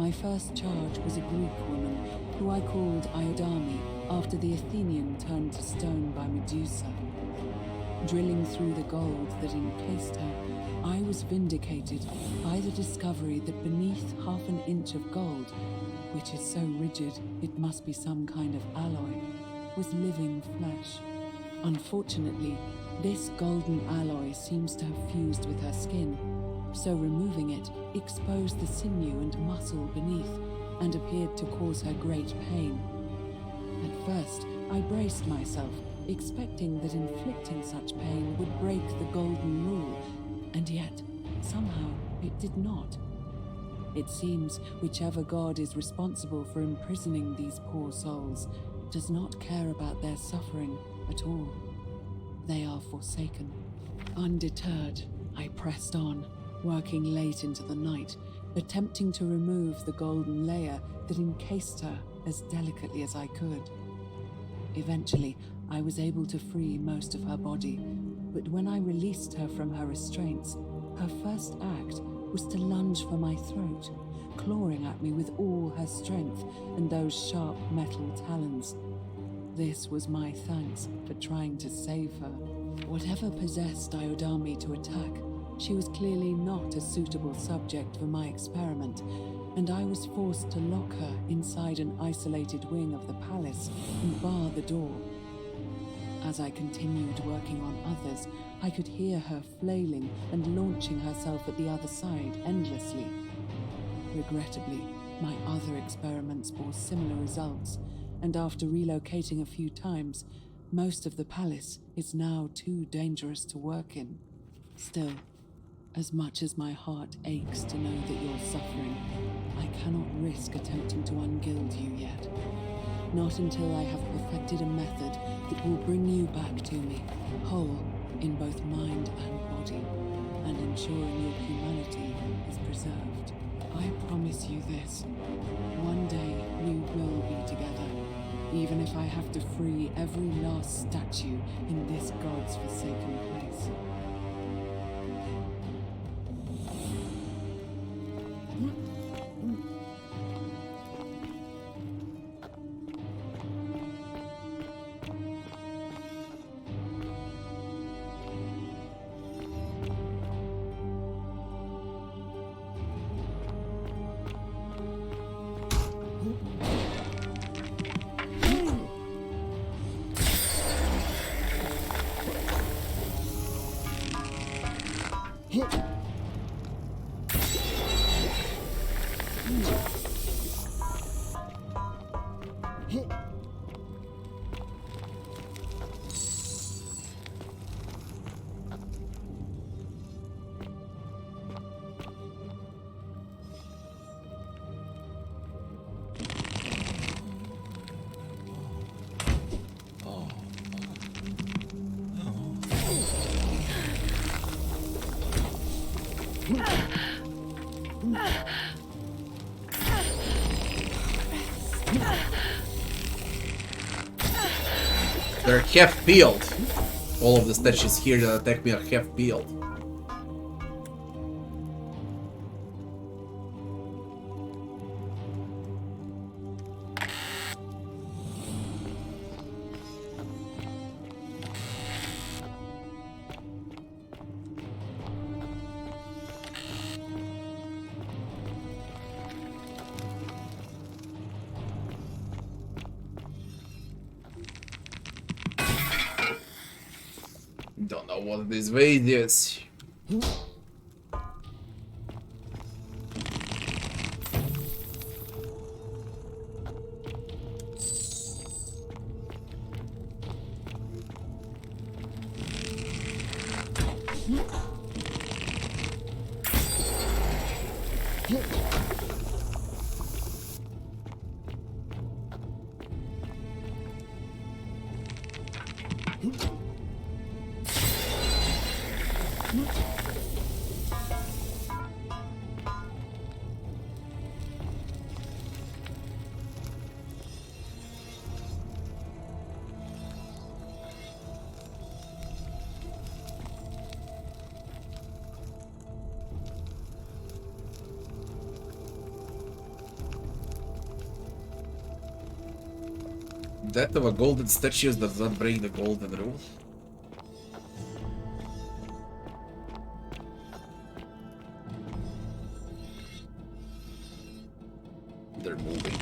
My first charge was a Greek woman who I called Iodame after the Athenian turned to stone by Medusa. Drilling through the gold that encased her, I was vindicated by the discovery that beneath half an inch of gold, which is so rigid it must be some kind of alloy, was living flesh. Unfortunately, this golden alloy seems to have fused with her skin, so removing it exposed the sinew and muscle beneath and appeared to cause her great pain. At first, I braced myself, expecting that inflicting such pain would break the golden rule, and yet, somehow, it did not. It seems whichever god is responsible for imprisoning these poor souls does not care about their suffering at all. They are forsaken. Undeterred, I pressed on, working late into the night, attempting to remove the golden layer that encased her as delicately as I could. Eventually, I was able to free most of her body, but when I released her from her restraints, her first act was to lunge for my throat, clawing at me with all her strength and those sharp metal talons. This was my thanks for trying to save her. Whatever possessed Iodame to attack, she was clearly not a suitable subject for my experiment, and I was forced to lock her inside an isolated wing of the palace and bar the door. As I continued working on others, I could hear her flailing and launching herself at the other side endlessly. Regrettably, my other experiments bore similar results, and after relocating a few times, most of the palace is now too dangerous to work in. Still, as much as my heart aches to know that you're suffering, I cannot risk attempting to ungild you yet. Not until I have perfected a method that will bring you back to me, whole in both mind and body, and ensuring your humanity is preserved. I promise you this. One day we will be together, even if I have to free every last statue in this god's forsaken place. They're half peeled. All of the statues here that attack me are half peeled. Don't know what this way is. Death of a golden statue does not break the golden rule. They're moving.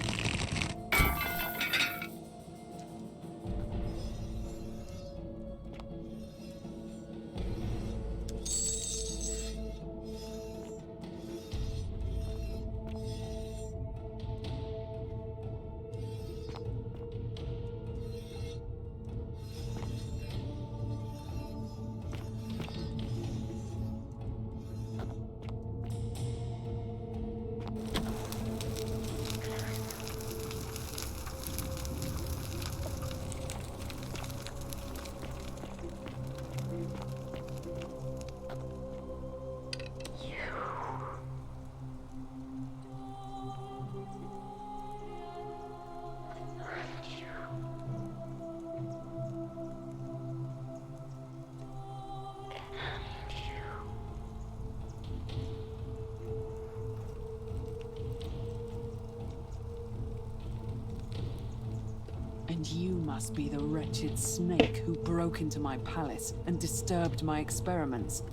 And you must be the wretched snake who broke into my palace and disturbed my experiments.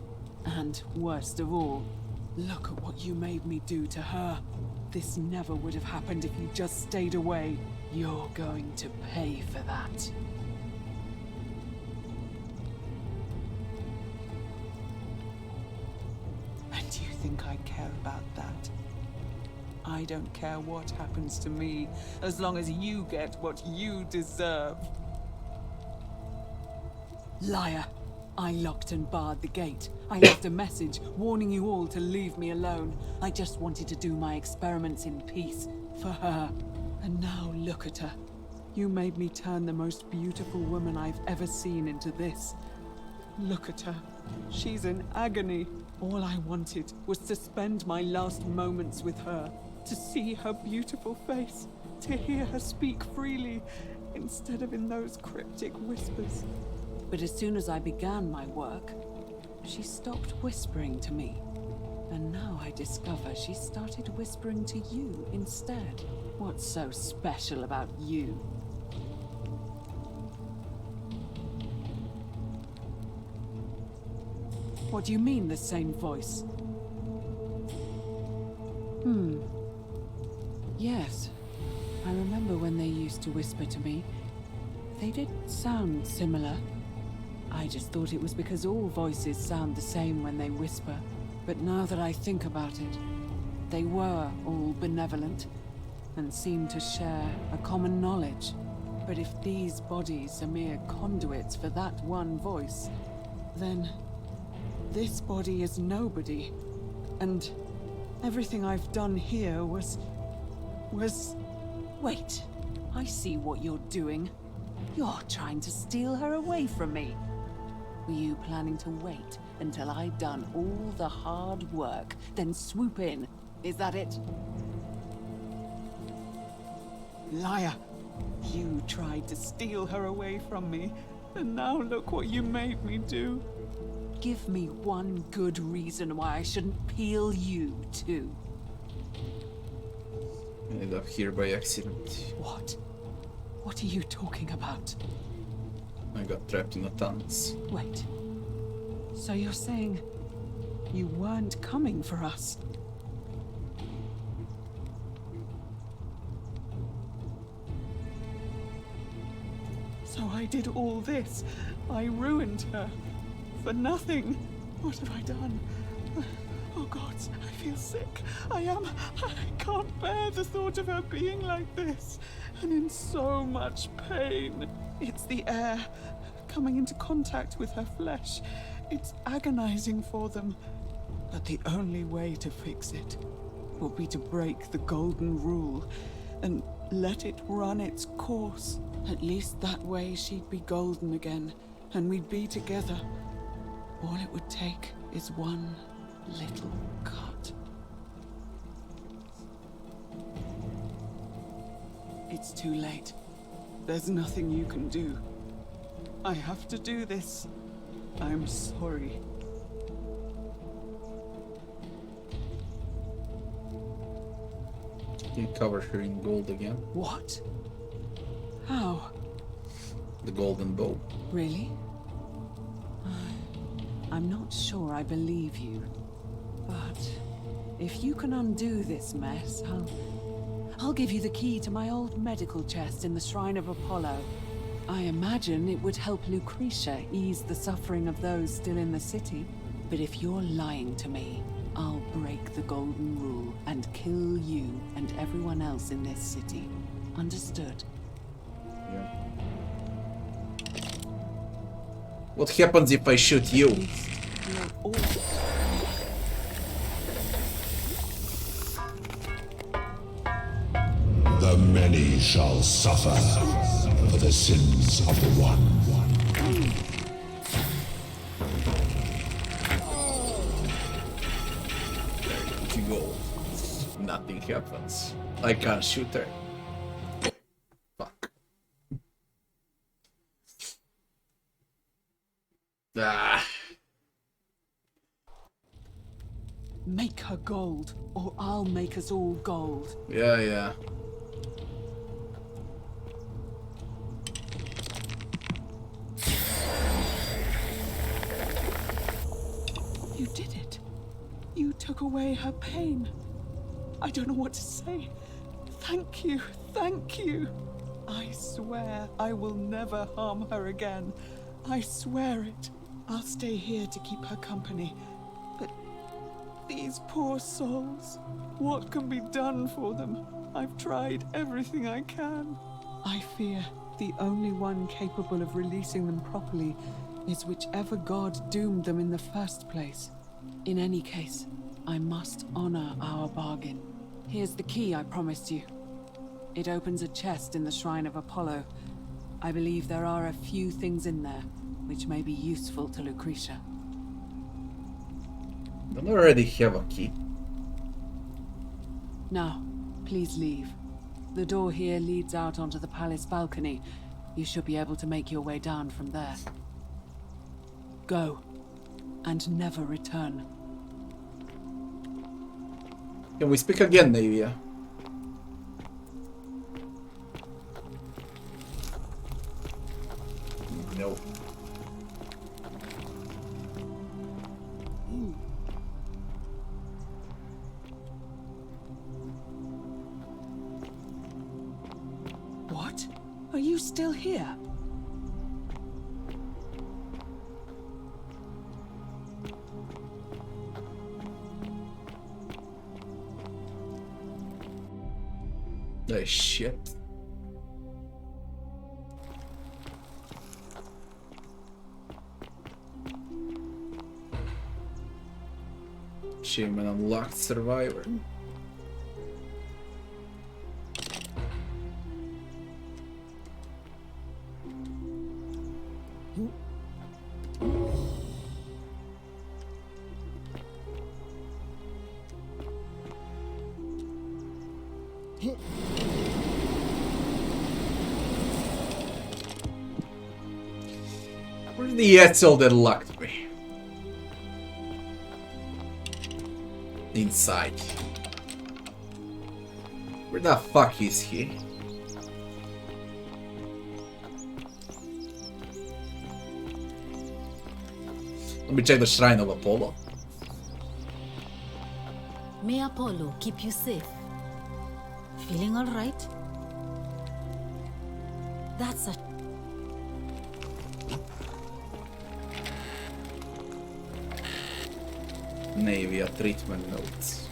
And worst of all, look at what you made me do to her. This never would have happened if you just stayed away. You're going to pay for that. And do you think I care about that? I don't care what happens to me, as long as you get what you deserve. Liar! I locked and barred the gate. I left a message warning you all to leave me alone. I just wanted to do my experiments in peace, for her. And now look at her. You made me turn the most beautiful woman I've ever seen into this. Look at her. She's in agony. All I wanted was to spend my last moments with her. To see her beautiful face, to hear her speak freely, instead of in those cryptic whispers. But as soon as I began my work, she stopped whispering to me. And now I discover she started whispering to you instead. What's so special about you? What do you mean, the same voice? Yes. I remember when they used to whisper to me. They did sound similar. I just thought it was because all voices sound the same when they whisper. But now that I think about it, they were all benevolent and seemed to share a common knowledge. But if these bodies are mere conduits for that one voice, then this body is nobody. And everything I've done here was... Wait, I see what you're doing. You're trying to steal her away from me. Were you planning to wait until I'd done all the hard work, then swoop in? Is that it? Liar! You tried to steal her away from me, and now look what you made me do. Give me one good reason why I shouldn't peel you, too. I ended up here by accident. What? What are you talking about? I got trapped in the tunnels. Wait. So you're saying you weren't coming for us? So I did all this. I ruined her. For nothing. What have I done? Oh God, I feel sick. I can't bear the thought of her being like this. And in so much pain. It's the air coming into contact with her flesh. It's agonizing for them. But the only way to fix it will be to break the golden rule and let it run its course. At least that way she'd be golden again, and we'd be together. All it would take is one little cut. It's too late. There's nothing you can do. I have to do this. I'm sorry. You cover her in gold again. What? How? The golden bow. Really? I'm not sure I believe you. But if you can undo this mess, I'll give you the key to my old medical chest in the Shrine of Apollo. I imagine it would help Lucretia ease the suffering of those still in the city. But if you're lying to me, I'll break the golden rule and kill you and everyone else in this city. Understood? Yeah. What happens if I shoot you? The many shall suffer for the sins of the one. There you go. Nothing happens. I can't shoot her. Fuck. Ah. Make her gold, or I'll make us all gold. Yeah. You did it. You took away her pain. I don't know what to say. Thank you, thank you. I swear I will never harm her again. I swear it. I'll stay here to keep her company. But these poor souls, what can be done for them? I've tried everything I can. I fear the only one capable of releasing them properly is whichever god doomed them in the first place. In any case, I must honor our bargain. Here's the key I promised you. It opens a chest in the Shrine of Apollo. I believe there are a few things in there which may be useful to Lucretia. Don't already have a key. Now, please leave. The door here leads out onto the palace balcony. You should be able to make your way down from there. Go, and never return. Can we speak again, Navia? No. What? Are you still here? Oh shit. Achievement unlocked, survivor. Where's the Etzel that locked me? Inside. Where the fuck is he? Let me check the Shrine of Apollo. May Apollo keep you safe. Feeling all right? That's a... Navia treatment notes.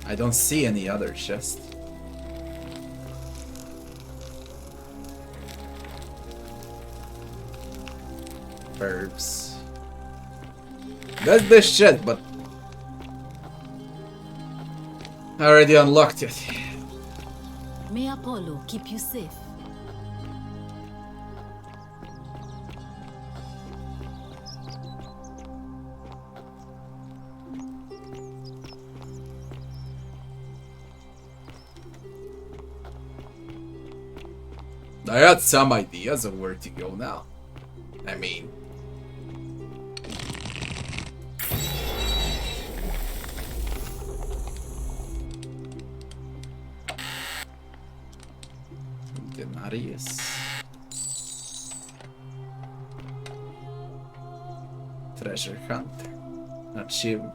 I don't see any other chest. Verbs. That's the shit, but I already unlocked it. May Apollo keep you safe. I had some ideas of where to go now. I mean... Marius. Treasure Hunter. Achievement.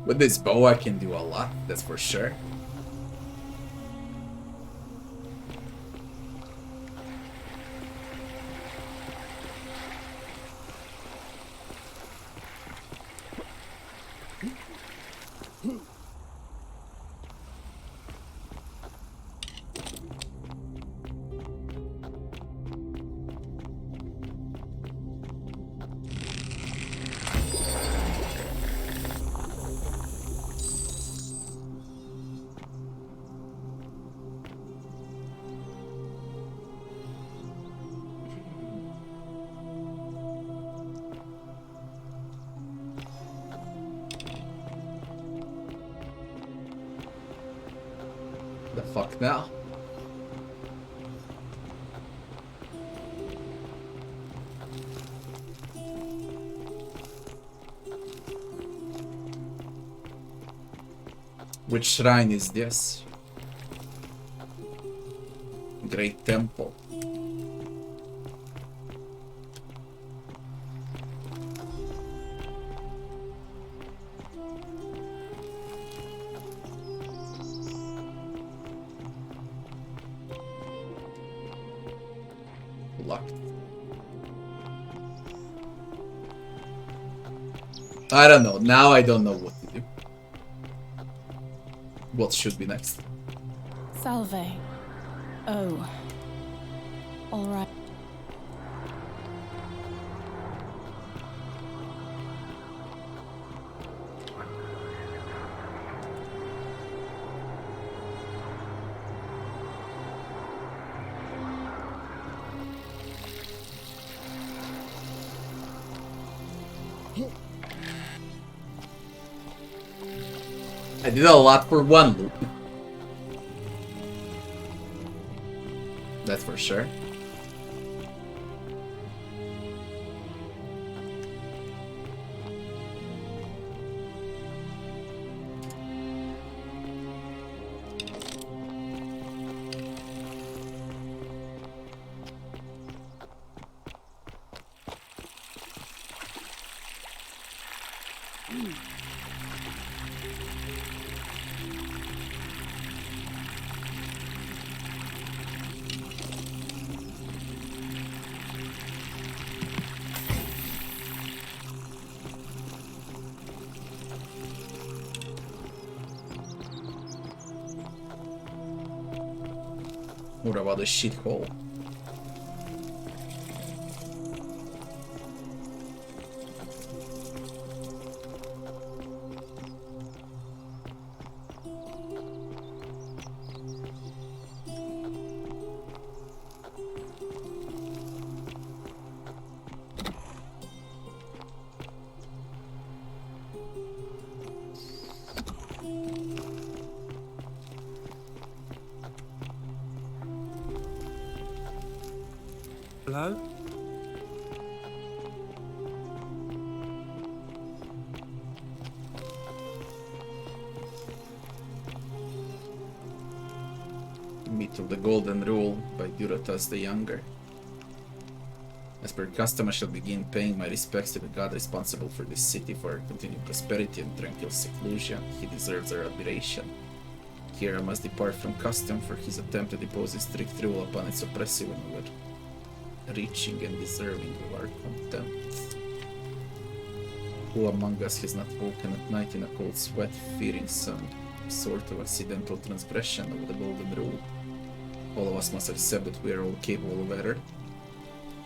With this bow I can do a lot, that's for sure. The fuck now? Which shrine is this? Great temple. Locked. I don't know. Now I don't know what to do. What should be next? Salve. Oh. All right. I did a lot for one loop. That's for sure. What about the shithole? Hello? Myth of the Golden Rule by Duratas the Younger. As per custom, I shall begin paying my respects to the god responsible for this city for her continued prosperity and tranquil seclusion. He deserves our admiration. Here I must depart from custom, for his attempt to depose is strict rule upon its oppressive and overreaching and deserving of our contempt. Who among us has not woken at night in a cold sweat, fearing some sort of accidental transgression of the golden rule? All of us must accept that we are all capable of error,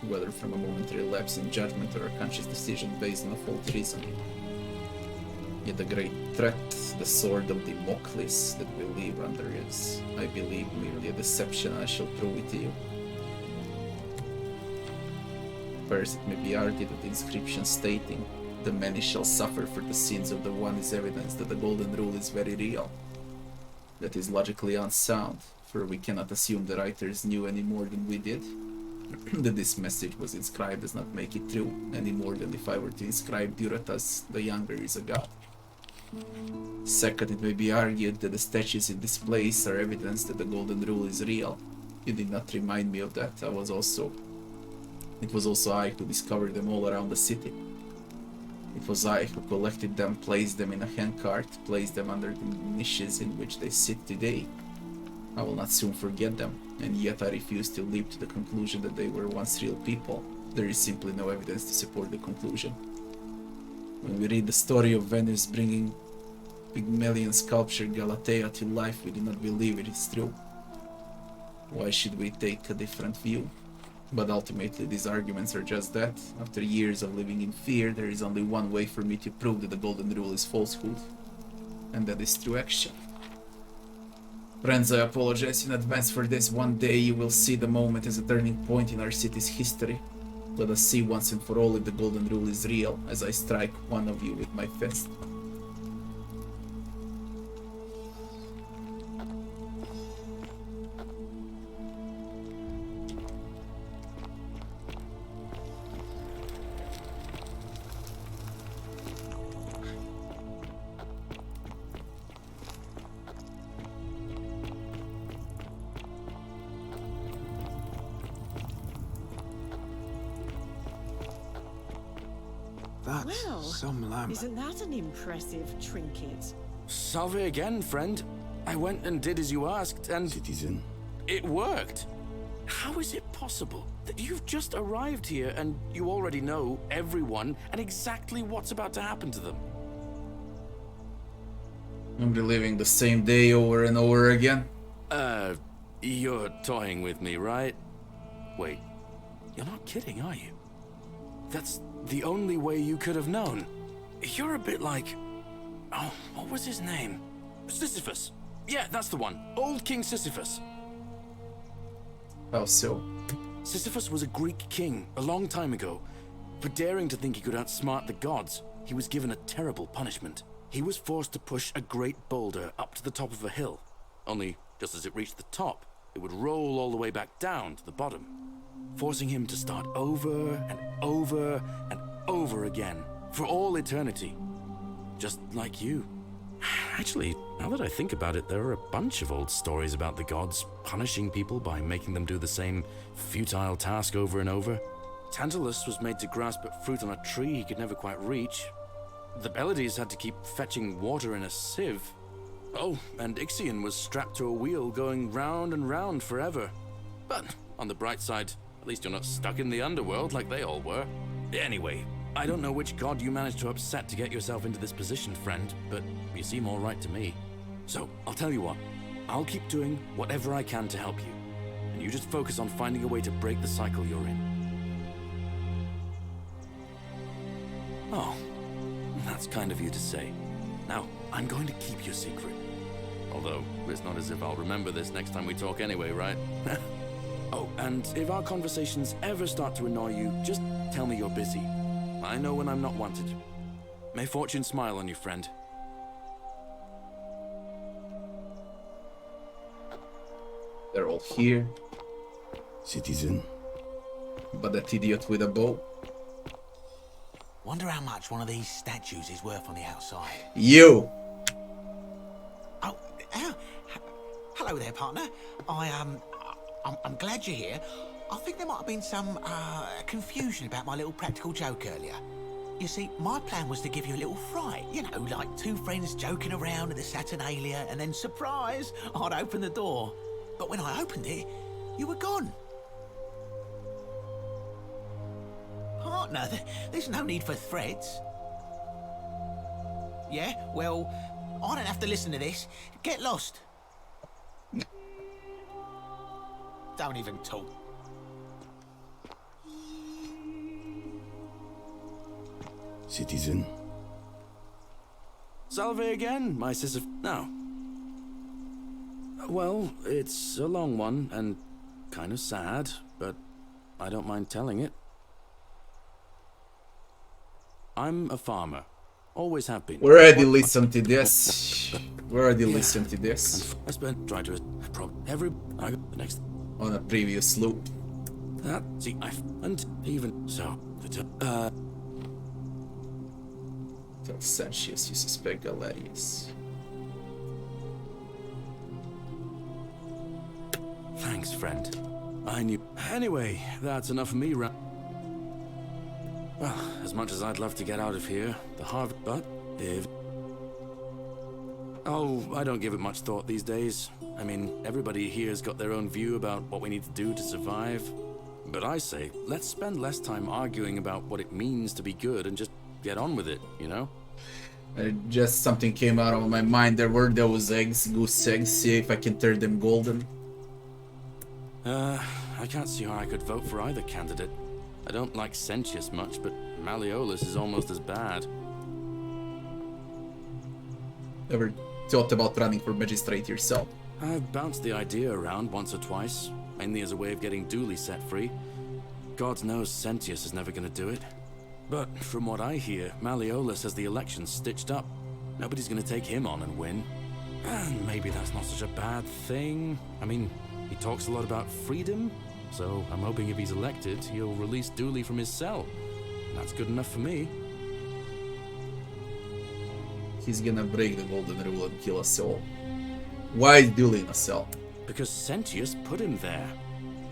whether from a momentary lapse in judgment or a conscious decision based on a faulty reasoning. Yet the great threat, the sword of Damocles that we live under is, I believe, merely a deception. I shall prove it to you. First, it may be argued that the inscription stating, "The many shall suffer for the sins of the one," is evidence that the golden rule is very real. That is logically unsound, for we cannot assume the writers knew any more than we did. That this message was inscribed does not make it true, any more than if I were to inscribe Duratas the Younger is a god. Second, it may be argued that the statues in this place are evidence that the golden rule is real. You did not remind me of that. It was also I who discovered them all around the city. It was I who collected them, placed them in a handcart, placed them under the niches in which they sit today. I will not soon forget them, and yet I refuse to leap to the conclusion that they were once real people. There is simply no evidence to support the conclusion. When we read the story of Venus bringing Pygmalion sculpture Galatea to life, we do not believe it is true. Why should we take a different view? But ultimately these arguments are just that. After years of living in fear, there is only one way for me to prove that the golden rule is falsehood, and that is through action. Friends, I apologize in advance for this. One day you will see the moment as a turning point in our city's history. Let us see once and for all if the golden rule is real, as I strike one of you with my fist. That's Well, some lamp. isn't that an impressive trinket? Salve again, friend. I went and did as you asked, and Citizen. it worked. How is it possible that you've just arrived here and you already know everyone and exactly what's about to happen to them? I'm reliving the same day over and over again. You're toying with me, right? Wait, you're not kidding, are you? That's the only way you could have known. You're a bit like... Oh, what was his name? Sisyphus. Yeah, that's the one. Old King Sisyphus. How so? Sisyphus was a Greek king a long time ago. For daring to think he could outsmart the gods, he was given a terrible punishment. He was forced to push a great boulder up to the top of a hill. Only, just as it reached the top, it would roll all the way back down to the bottom, forcing him to start over and over and over again for all eternity. Just like you. Actually, now that I think about it, there are a bunch of old stories about the gods punishing people by making them do the same futile task over and over. Tantalus was made to grasp at fruit on a tree he could never quite reach. The Pleiades had to keep fetching water in a sieve. Oh, and Ixion was strapped to a wheel going round and round forever. But on the bright side, at least you're not stuck in the underworld like they all were. Anyway, I don't know which god you managed to upset to get yourself into this position, friend, but you seem all right to me. So, I'll tell you what. I'll keep doing whatever I can to help you. And you just focus on finding a way to break the cycle you're in. Oh, that's kind of you to say. Now, I'm going to keep your secret. Although, it's not as if I'll remember this next time we talk anyway, right? Oh, and if our conversations ever start to annoy you, just tell me you're busy. I know when I'm not wanted. May fortune smile on you, friend. They're all here, Citizen. but that idiot with a bow. Wonder how much one of these statues is worth on the outside. You! Oh, hello there, partner. I'm glad you're here. I think there might have been some confusion about my little practical joke earlier. You see, my plan was to give you a little fright. You know, like two friends joking around at the Saturnalia, and then, surprise, I'd open the door. But when I opened it, you were gone. Partner, there's no need for threats. Yeah, well, I don't have to listen to this. Get lost. Don't even talk. Citizen. Salve again, my sister. Now. Well, it's a long one and kind of sad, but I don't mind telling it. I'm a farmer. Always have been. We already listened to this. We already listened to this. I spent trying to I got the next on a previous loop. That see and even so Tell Sanchez you suspect Galerius. Thanks, friend. I knew. Anyway, that's enough of me. Well, as much as I'd love to get out of here, the harvest. But if I don't give it much thought these days. I mean, everybody here's got their own view about what we need to do to survive. But I say, let's spend less time arguing about what it means to be good and just get on with it, you know? Just something came out of my mind. There were those eggs, goose eggs. See if I can turn them golden. I can't see how I could vote for either candidate. I don't like Sentius much, but Malleolus is almost as bad. Ever thought about running for magistrate yourself? I've bounced the idea around once or twice, mainly as a way of getting Dooley set free. God knows Sentius is never going to do it. But from what I hear, Malleolus has the election stitched up. Nobody's going to take him on and win. And maybe that's not such a bad thing. I mean, he talks a lot about freedom, so I'm hoping if he's elected, he'll release Dooley from his cell. And that's good enough for me. He's gonna break the golden rule and kill us all. Why is Dooley in a cell? Because Sentius put him there.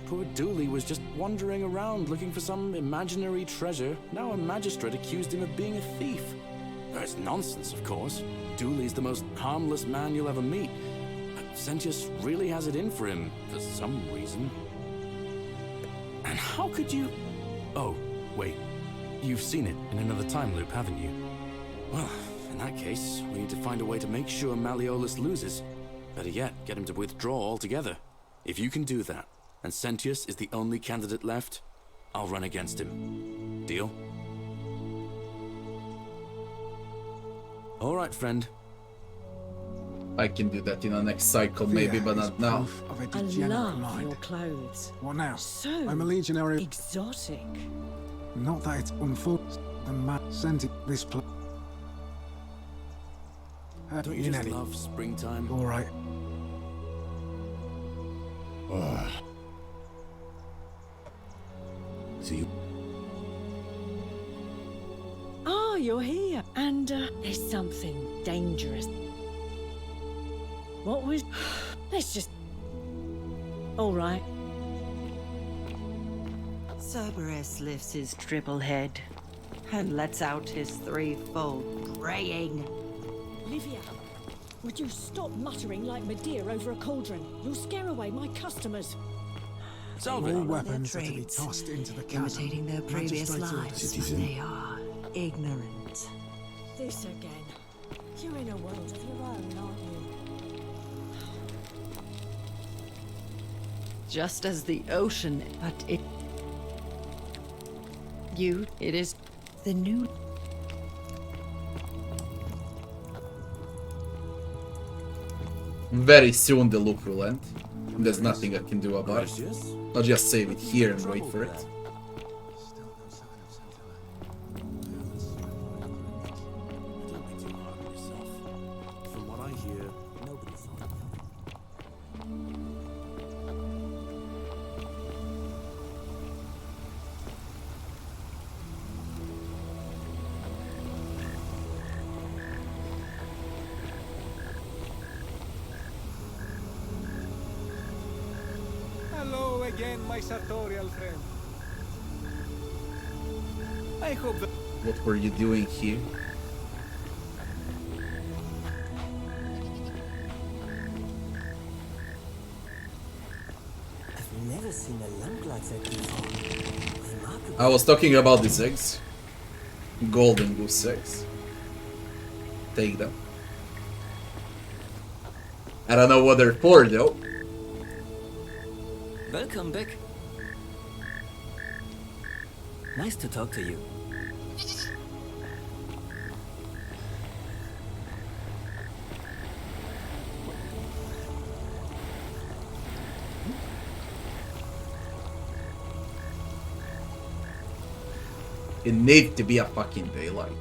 Poor Dooley was just wandering around looking for some imaginary treasure. Now a magistrate accused him of being a thief. That's nonsense, of course. Dooley's the most harmless man you'll ever meet. But Sentius really has it in for him, for some reason. And how could you... Oh, wait. You've seen it in another time loop, haven't you? Well, in that case, we need to find a way to make sure Malleolus loses. Better yet, get him to withdraw altogether. If you can do that, and Sentius is the only candidate left, I'll run against him. Deal? All right, friend. I can do that in the next cycle, maybe, but not now. I love your clothes. What now? So I'm a legionary. Exotic. Not that it's unfortunate. The man sent it this place. Don't you just love springtime? All right. See you. Ah, you're here. And there's something dangerous. What was... Let's just... All right. Cerberus lifts his triple head and lets out his threefold braying. Livia, would you stop muttering like Medea over a cauldron? You'll scare away my customers. All weapons are to be tossed into the chasm. Imitating their previous lives, Citizen. they are ignorant. This again. You're in a world of your own, aren't you? Just as the ocean, but it... it is the new... Very soon the loop will end. There's nothing I can do about it. I'll just save it here and wait for it. From what I hear, nobody thought. Hello again, my sartorial friend. I hope that... What were you doing here? I've never seen a lamp like that before. Remarkable. I was talking about these eggs. Golden goose eggs. Take them. I don't know what they're for though. Welcome back. Nice to talk to you. It needs to be a fucking daylight.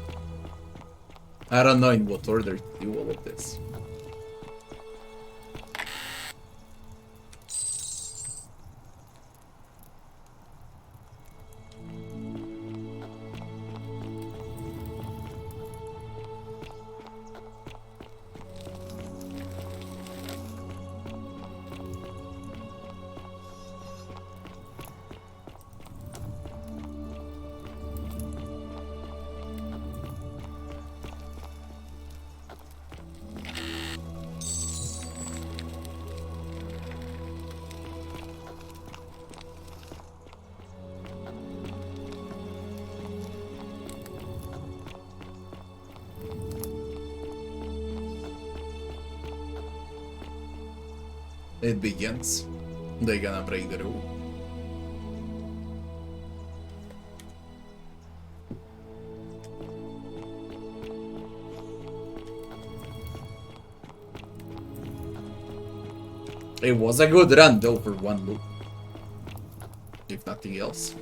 I don't know in what order to do all of this. It begins. They're gonna break the rule. It was a good run though for one loop. If nothing else.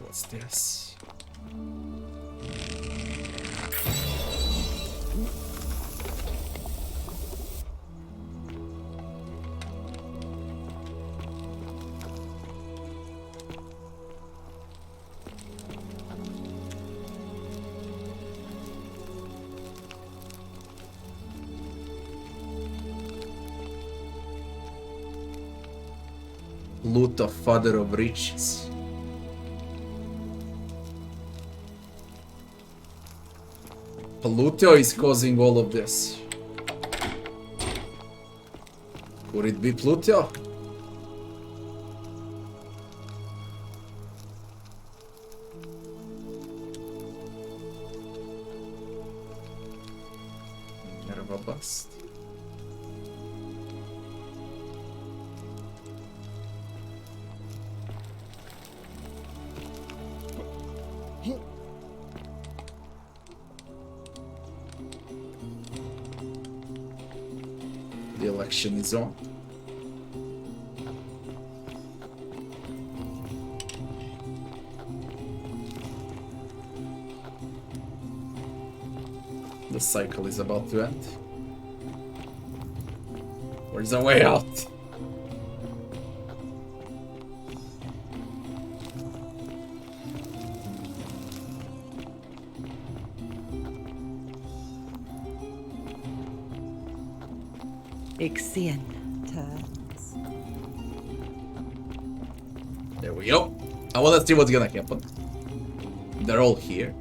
What's this? Loot of Father of Riches. Pluto is causing all of this. Could it be Pluto? Nerva bust. The election is on. The cycle is about to end. Where's the way out? Ixion turns. There we go. I want to see what's gonna happen. They're all here.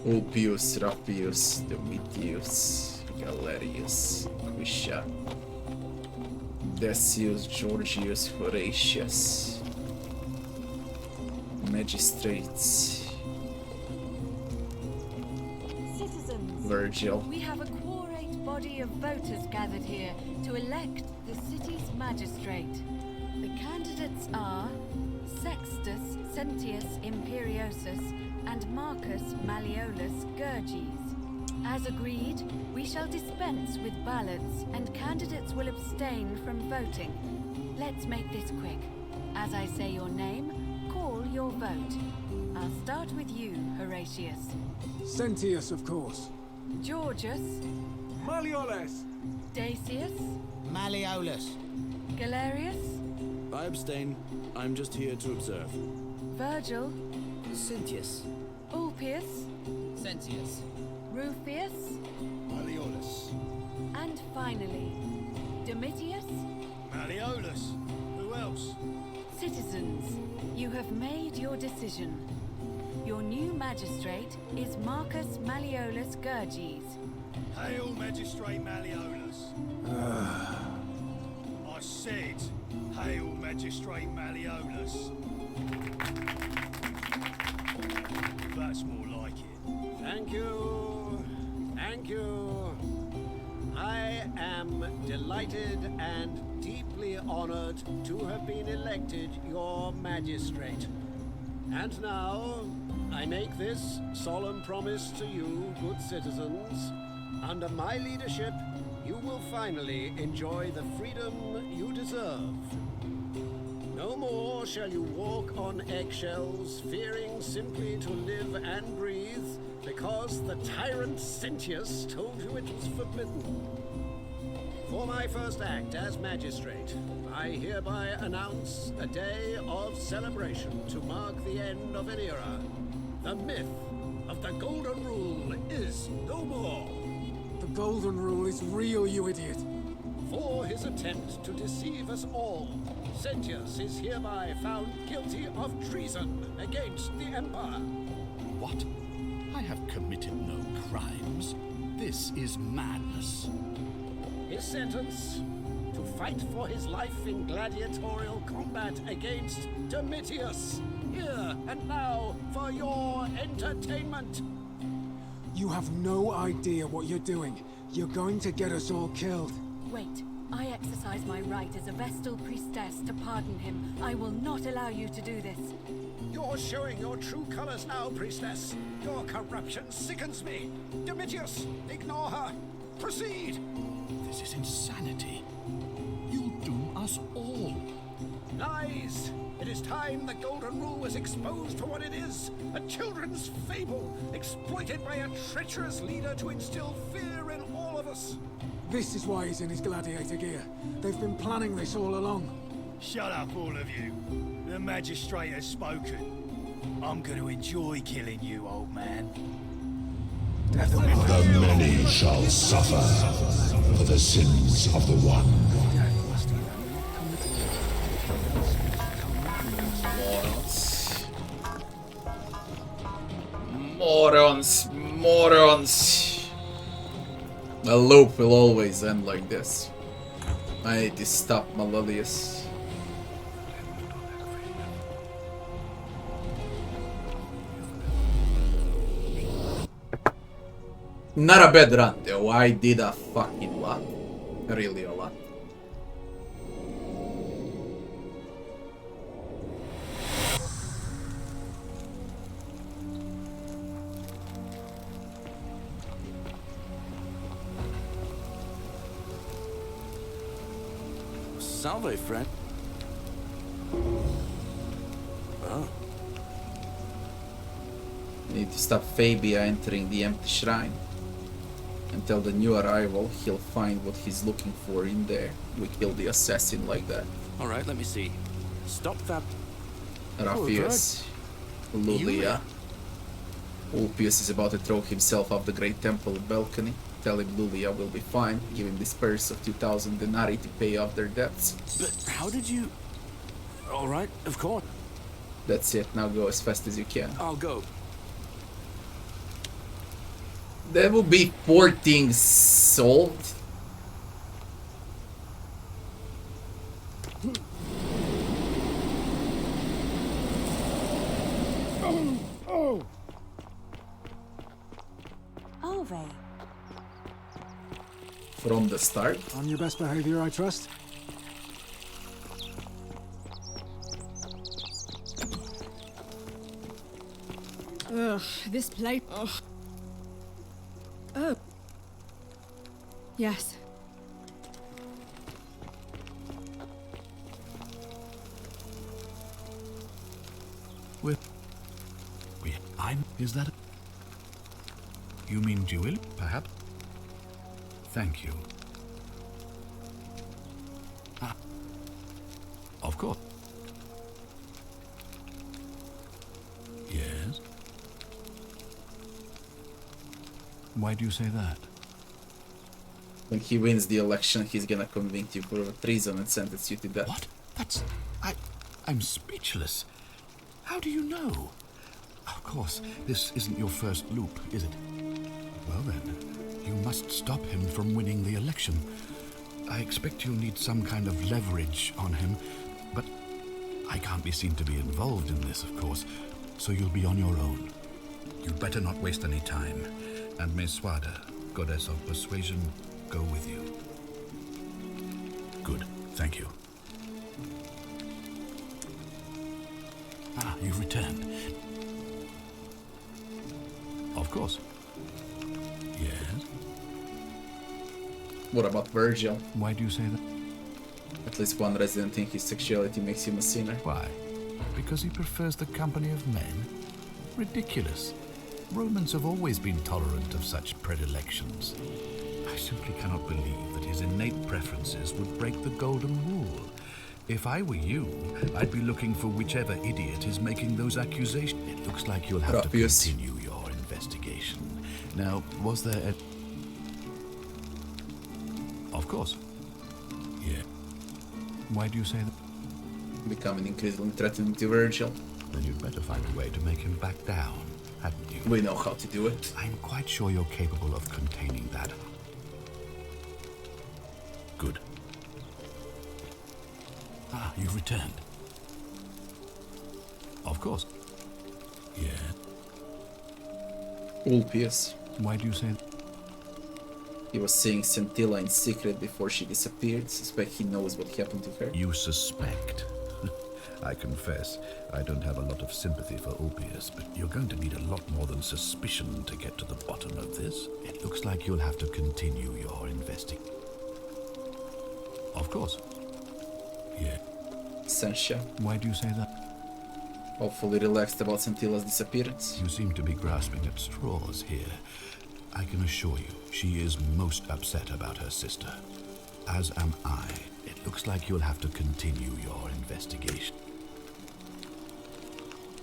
Ulpius, Rapius, Domitius, Galerius, Quisha, Decius, Georgius, Horatius, Magistrates, Citizens, Virgil. we have a quorate body of voters gathered here to elect the city's magistrate. The candidates are Sextus Sentius Imperiosus and Marcus Malleolus Gerges. As agreed, we shall dispense with ballots and candidates will abstain from voting. Let's make this quick. As I say your name, call your vote. I'll start with you, Horatius. Sentius, of course. Georgius. Malleolus. Dacius. Malleolus. Galerius. I abstain. I'm just here to observe. Virgil, Cynthius. Ulpius, Sentius. Rufius, Malleolus. and finally, Domitius? Malleolus. Who else? Citizens, you have made your decision. Your new magistrate is Marcus Malleolus Gurges. Hail, Magistrate Malleolus. I said, Hail, Magistrate Malleolus. That's more like it. Thank you. Thank you. I am delighted and deeply honored to have been elected your magistrate. And now, I make this solemn promise to you, good citizens. Under my leadership, you will finally enjoy the freedom you deserve. No more shall you walk on eggshells, fearing simply to live and breathe, because the tyrant Sentius told you it was forbidden. For my first act as magistrate, I hereby announce a day of celebration to mark the end of an era. The myth of the Golden Rule is no more. The Golden Rule is real, you idiot. For his attempt to deceive us all, Sentius is hereby found guilty of treason against the Empire. What? I have committed no crimes. This is madness. His sentence: to fight for his life in gladiatorial combat against Domitius. Here and now for your entertainment. You have no idea what you're doing. You're going to get us all killed. Wait, I exercise my right as a Vestal priestess to pardon him. I will not allow you to do this. You're showing your true colors now, priestess. Your corruption sickens me. Domitius, ignore her. Proceed. This is insanity. You'll doom us all. Lies! It is time the Golden Rule was exposed for what it is. A children's fable, exploited by a treacherous leader to instill fear in all of us. This is why he's in his gladiator gear. They've been planning this all along. Shut up, all of you. The magistrate has spoken. I'm going to enjoy killing you, old man. The many shall suffer for the sins of the one. Morons. The loop will always end like this. I need to stop Malleolus. Not a bad run though, I did a fucking lot. Really a lot. Salve, friend. Oh. Need to stop Fabia entering the empty shrine. And tell the new arrival he'll find what he's looking for in there. We kill the assassin like that. Alright, let me see. Stop that. Raphius. Lulia. Ulpius is about to throw himself off the great temple balcony. Tell him Lulia will be fine. Give him this purse of 2,000 denarii to pay off their debts. But how did you... Alright, of course. That's it, now go as fast as you can. I'll go. That will be 14 sold. Oh! Ove. From the start. On your best behavior, I trust. Ugh, this place. Ugh. Oh. Yes. Is that... You mean Jewel, perhaps? Thank you. Ah. Of course. Why do you say that? When he wins the election, he's gonna convict you for treason and sentence you to death. What? That's... I'm speechless. How do you know? Of course, this isn't your first loop, is it? Well then, you must stop him from winning the election. I expect you'll need some kind of leverage on him, but I can't be seen to be involved in this, of course, so you'll be on your own. You'd better not waste any time, and may Swada, goddess of persuasion, go with you. Good, thank you. Ah, you've returned. Of course. Yes? What about Virgil? Why do you say that? At least one resident thinks his sexuality makes him a sinner. Why? Because he prefers the company of men? Ridiculous. Romans have always been tolerant of such predilections. I simply cannot believe that his innate preferences would break the golden rule. If I were you, I'd be looking for whichever idiot is making those accusations. It looks like you'll have to continue your investigation. Now, was there a... Of course. Yeah. Why do you say that? Becoming increasingly threatening to Virgil. Then you'd better find a way to make him back down, hadn't you? We know how to do it. I'm quite sure you're capable of containing that. Good. Ah, you've returned. Of course. Yeah. Ulpius. Why do you say that? He was seeing Scintilla in secret before she disappeared. Suspect he knows what happened to her. You suspect? I confess, I don't have a lot of sympathy for Ulpius, but you're going to need a lot more than suspicion to get to the bottom of this. It looks like you'll have to continue your investigation. Of course. Yeah. Sentia. Why do you say that? Hopefully relaxed about Scintilla's disappearance. You seem to be grasping at straws here. I can assure you, she is most upset about her sister. As am I. It looks like you'll have to continue your investigation.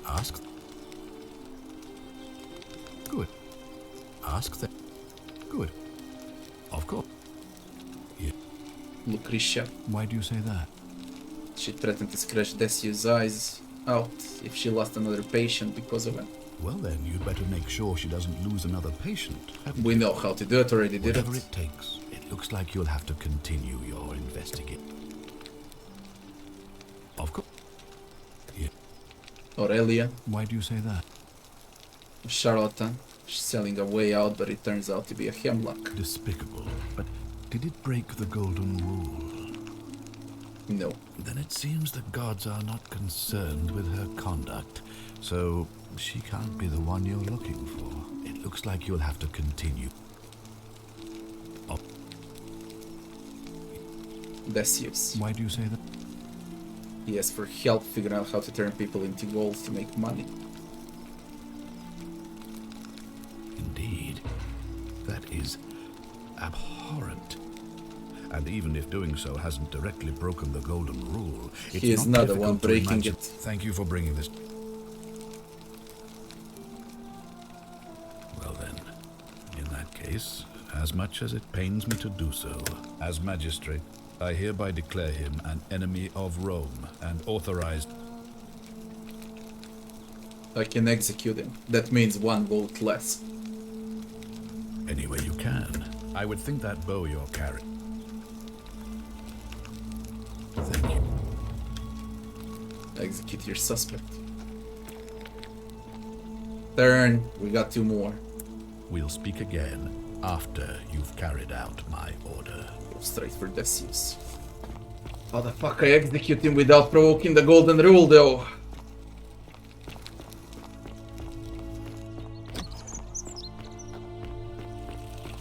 Ask. Good. Ask them. Good. Of course. Yeah. Lucretia. Why do you say that? She threatened to scratch Decius' eyes out if she lost another patient because of it. Well then, you'd better make sure she doesn't lose another patient. We know how to do it, already did it. Whatever it takes. It looks like you'll have to continue your investigation. Of course. Yeah. Aurelia. Why do you say that? Charlatan. She's selling a way out, but it turns out to be a hemlock. Despicable. But did it break the golden rule? No. Then it seems the gods are not concerned with her conduct, so she can't be the one you're looking for. It looks like you'll have to continue. Oh. Decius. Why do you say that? He asked for help figuring out how to turn people into gold to make money. Indeed. That is abhorrent. And even if doing so hasn't directly broken the golden rule, it's he is not the one breaking it. Thank you for bringing this. Well then, in that case, as much as it pains me to do so, as magistrate, I hereby declare him an enemy of Rome and authorized. I can execute him. That means 1 vote less. Any way you can. I would think that bow you're carrying. Thank you. Execute your suspect. Turn. We got 2 more. We'll speak again after you've carried out my order. Go straight for Decius. How the fuck I execute him without provoking the golden rule though?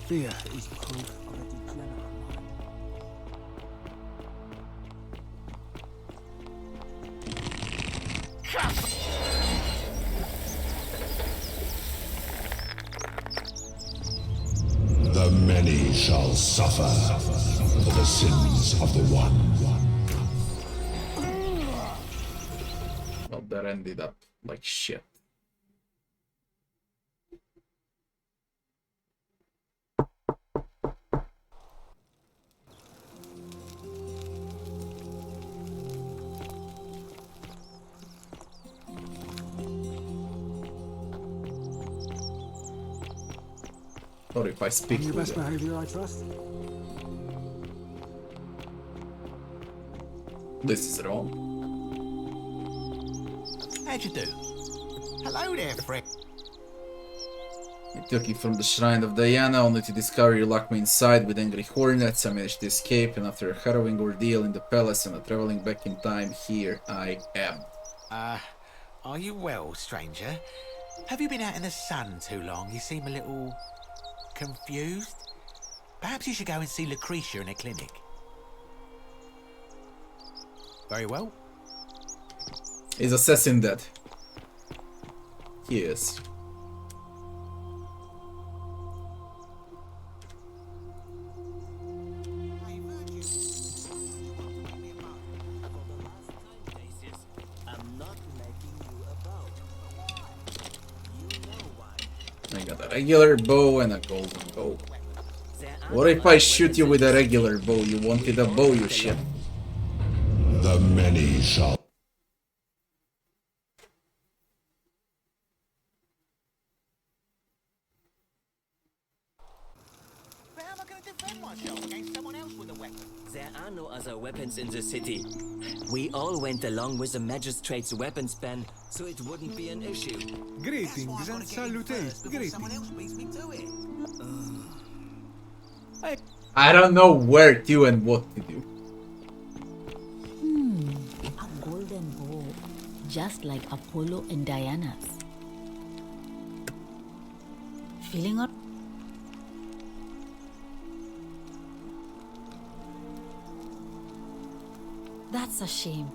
Fear is proof of a degenerate mind. The many shall suffer for the sins of the one. Well, that ended up like shit. Or if I speak On your to best them. behavior, I trust. This is wrong. How'd you do? Hello there, friend. I took you from the shrine of Diana only to discover you locked me inside with angry hornets. I managed to escape, and after a harrowing ordeal in the palace and a traveling back in time, here I am. Are you well, stranger? Have you been out in the sun too long? You seem a little confused. Perhaps you should go and see Lucretia in a clinic. Very well. Is assassin dead? He is. I got a regular bow and a golden bow. What if I shoot you with a regular bow? You wanted a bow, you shit. The many shall. There are no other weapons in the city. We all went along with the magistrate's weapons ban, so it wouldn't be an issue. Greetings and salutations. Greetings. I don't know where to and what to do. A golden bow, just like Apollo and Diana's. Feeling up? That's a shame.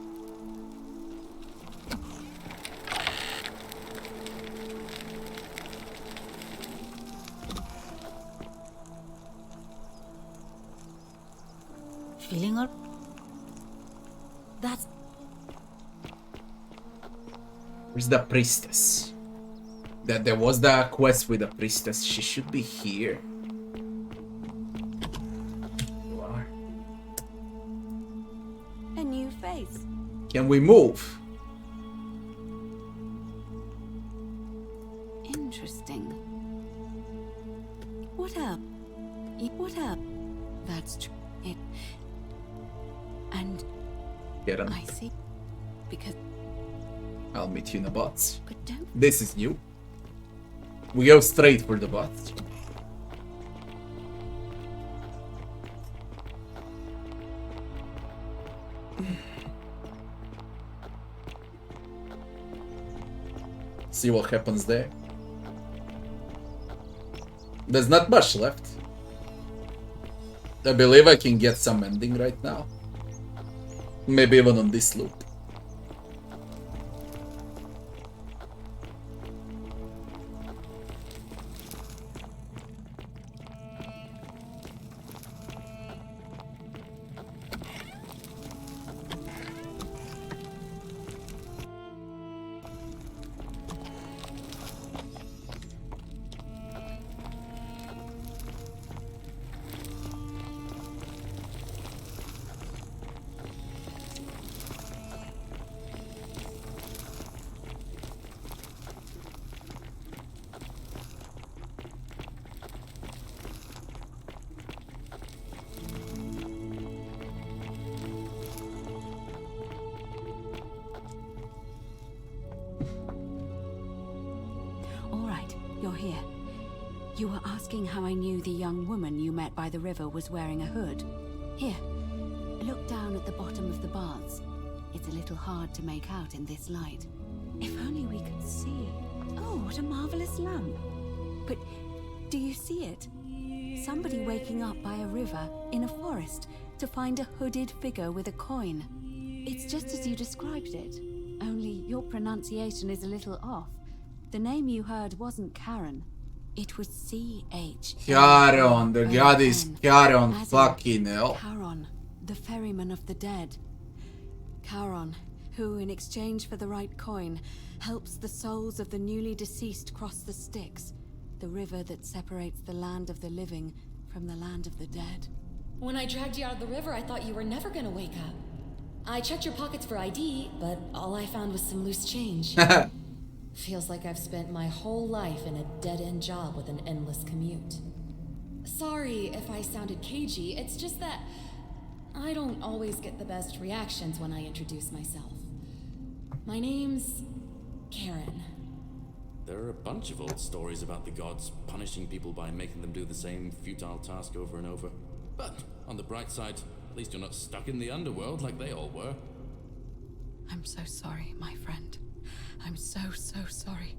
Feeling up? That's... Where's the priestess? There was the quest with the priestess. She should be here. You are. A new face. Can we move? Interesting. What up? What up? That's true. And Get him. I see. Because I'll meet you in the bots. but don't This is new. We go straight for the bots. See what happens there. There's not much left. I believe I can get some ending right now. Maybe even on this loop. you're here. You were asking how I knew the young woman you met by the river was wearing a hood. Here, look down at the bottom of the baths. It's a little hard to make out in this light. If only we could see. Oh, what a marvelous lamp. But do you see it? Somebody waking up by a river in a forest to find a hooded figure with a coin. It's just as you described it, only your pronunciation is a little off. The name you heard wasn't Karen. It was C-H. Charon, the god is Charon, fucking hell. Charon, the ferryman of the dead. Charon, who in exchange for the right coin, helps the souls of the newly deceased cross the Styx, the river that separates the land of the living from the land of the dead. When I dragged you out of the river, I thought you were never gonna wake up. I checked your pockets for ID, but all I found was some loose change. Feels like I've spent my whole life in a dead-end job with an endless commute. Sorry if I sounded cagey, it's just that I don't always get the best reactions when I introduce myself. My name's Karen. There are a bunch of old stories about the gods punishing people by making them do the same futile task over and over. But on the bright side, at least you're not stuck in the underworld like they all were. I'm so sorry, my friend. I'm so sorry.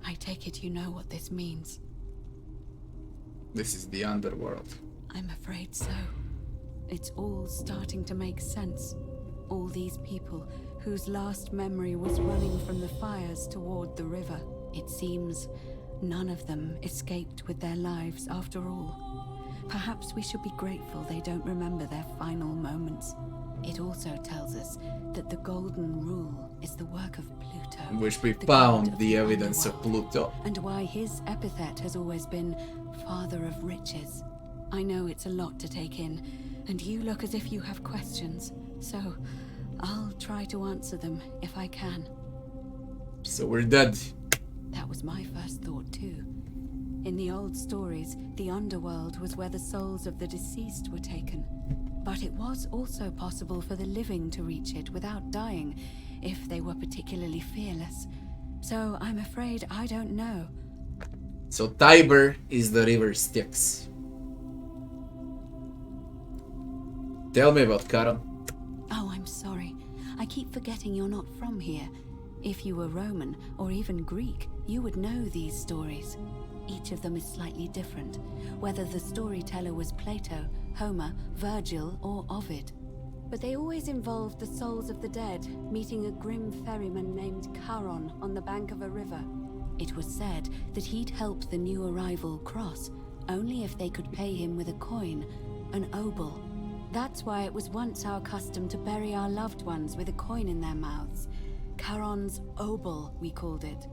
I take it you know what this means. This is the underworld. I'm afraid so. It's all starting to make sense. All these people whose last memory was running from the fires toward the river. It seems none of them escaped with their lives after all. Perhaps we should be grateful they don't remember their final moments. It also tells us that the Golden Rule is the work of Pluto. In which we found the evidence of Pluto. And why his epithet has always been Father of Riches. I know it's a lot to take in, and you look as if you have questions, so I'll try to answer them if I can. So we're dead. That was my first thought too. In the old stories, the underworld was where the souls of the deceased were taken. But it was also possible for the living to reach it without dying, if they were particularly fearless. So I'm afraid I don't know. So Tiber is the river Styx. Tell me about Charon. Oh, I'm sorry. I keep forgetting you're not from here. If you were Roman, or even Greek, you would know these stories. Each of them is slightly different, whether the storyteller was Plato, Homer, Virgil, or Ovid. But they always involved the souls of the dead meeting a grim ferryman named Charon on the bank of a river. It was said that he'd help the new arrival cross, only if they could pay him with a coin, an obol. That's why it was once our custom to bury our loved ones with a coin in their mouths. Charon's obol, we called it.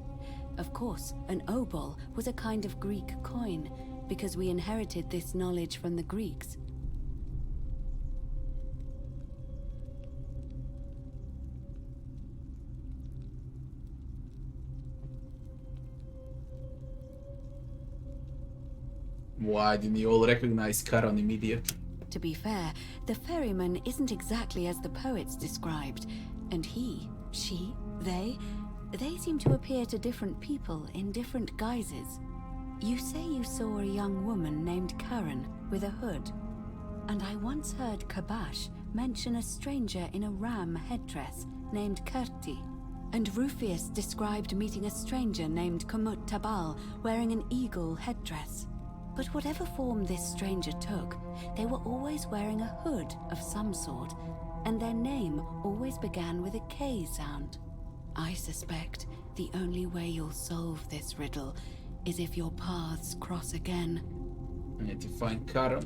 Of course, an obol was a kind of Greek coin, because we inherited this knowledge from the Greeks. Why didn't you all recognize Charon immediately? To be fair, the ferryman isn't exactly as the poets described, and he, she, they seem to appear to different people in different guises. You say you saw a young woman named Karen with a hood, and I once heard Kabash mention a stranger in a ram headdress named Kerti, and Rufius described meeting a stranger named Kumut Tabal wearing an eagle headdress. But whatever form this stranger took, they were always wearing a hood of some sort, and their name always began with a K sound. I suspect the only way you'll solve this riddle is if your paths cross again. I need to find Charon.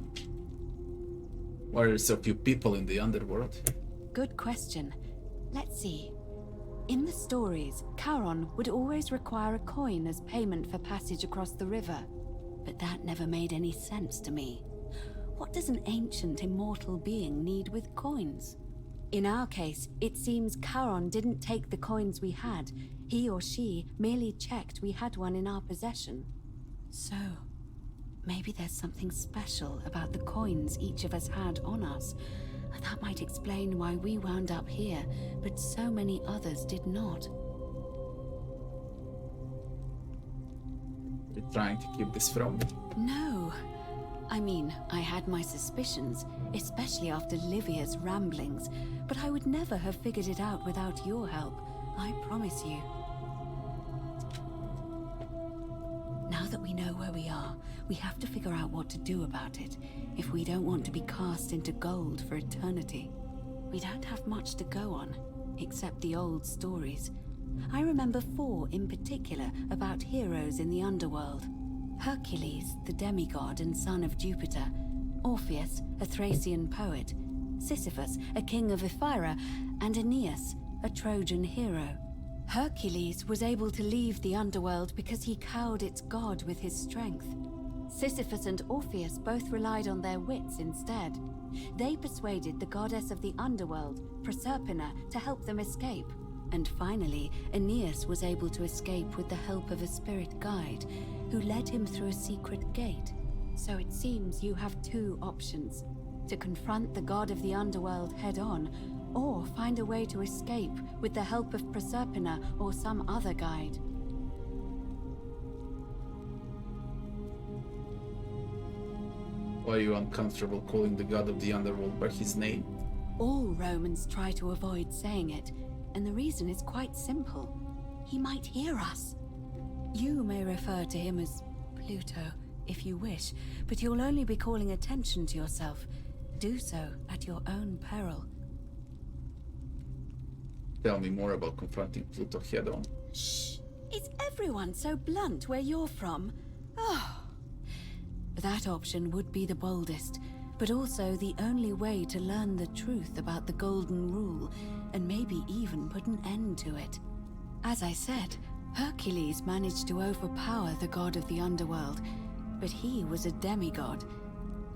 Why are there so few people in the underworld? Good question. Let's see. In the stories, Charon would always require a coin as payment for passage across the river. But that never made any sense to me. What does an ancient immortal being need with coins? In our case, it seems Charon didn't take the coins we had. He or she merely checked we had one in our possession. So, maybe there's something special about the coins each of us had on us. That might explain why we wound up here, but so many others did not. You're trying to keep this from me? No. I mean, I had my suspicions, especially after Livia's ramblings, but I would never have figured it out without your help, I promise you. Now that we know where we are, we have to figure out what to do about it, if we don't want to be cast into gold for eternity. We don't have much to go on, except the old stories. I remember 4 in particular about heroes in the underworld. Hercules, the demigod and son of Jupiter. Orpheus, a Thracian poet. Sisyphus, a king of Ephyra. And Aeneas, a Trojan hero. Hercules was able to leave the underworld because he cowed its god with his strength. Sisyphus and Orpheus both relied on their wits instead. They persuaded the goddess of the underworld, Proserpina, to help them escape. And finally, Aeneas was able to escape with the help of a spirit guide, who led him through a secret gate. So it seems you have two options: to confront the god of the underworld head-on, or find a way to escape with the help of Proserpina or some other guide. Why are you uncomfortable calling the god of the underworld by his name? All Romans try to avoid saying it, and the reason is quite simple. He might hear us. You may refer to him as Pluto, if you wish, but you'll only be calling attention to yourself. Do so at your own peril. Tell me more about confronting Pluto head-on. Shh! Is everyone so blunt where you're from? Oh. That option would be the boldest, but also the only way to learn the truth about the Golden Rule, and maybe even put an end to it. As I said, Hercules managed to overpower the god of the underworld, but he was a demigod.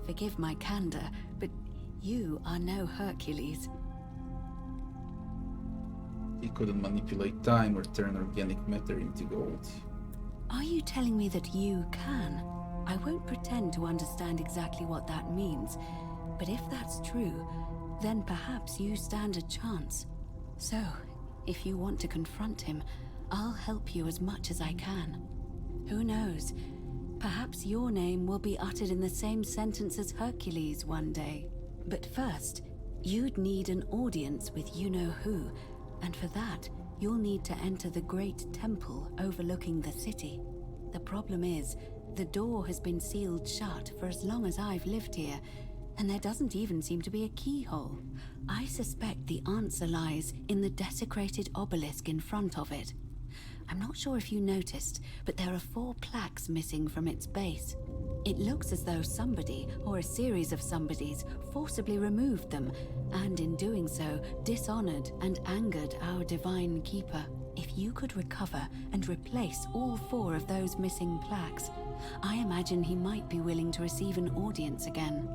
Forgive my candor, but you are no Hercules. He couldn't manipulate time or turn organic matter into gold. Are you telling me that you can? I won't pretend to understand exactly what that means, but if that's true, then perhaps you stand a chance. So, if you want to confront him, I'll help you as much as I can. Who knows? Perhaps your name will be uttered in the same sentence as Hercules one day. But first, you'd need an audience with you-know-who, and for that, you'll need to enter the great temple overlooking the city. The problem is, the door has been sealed shut for as long as I've lived here, and there doesn't even seem to be a keyhole. I suspect the answer lies in the desecrated obelisk in front of it. I'm not sure if you noticed, but there are 4 plaques missing from its base. It looks as though somebody, or a series of somebodies, forcibly removed them, and in doing so, dishonored and angered our divine keeper. If you could recover and replace all 4 of those missing plaques, I imagine he might be willing to receive an audience again.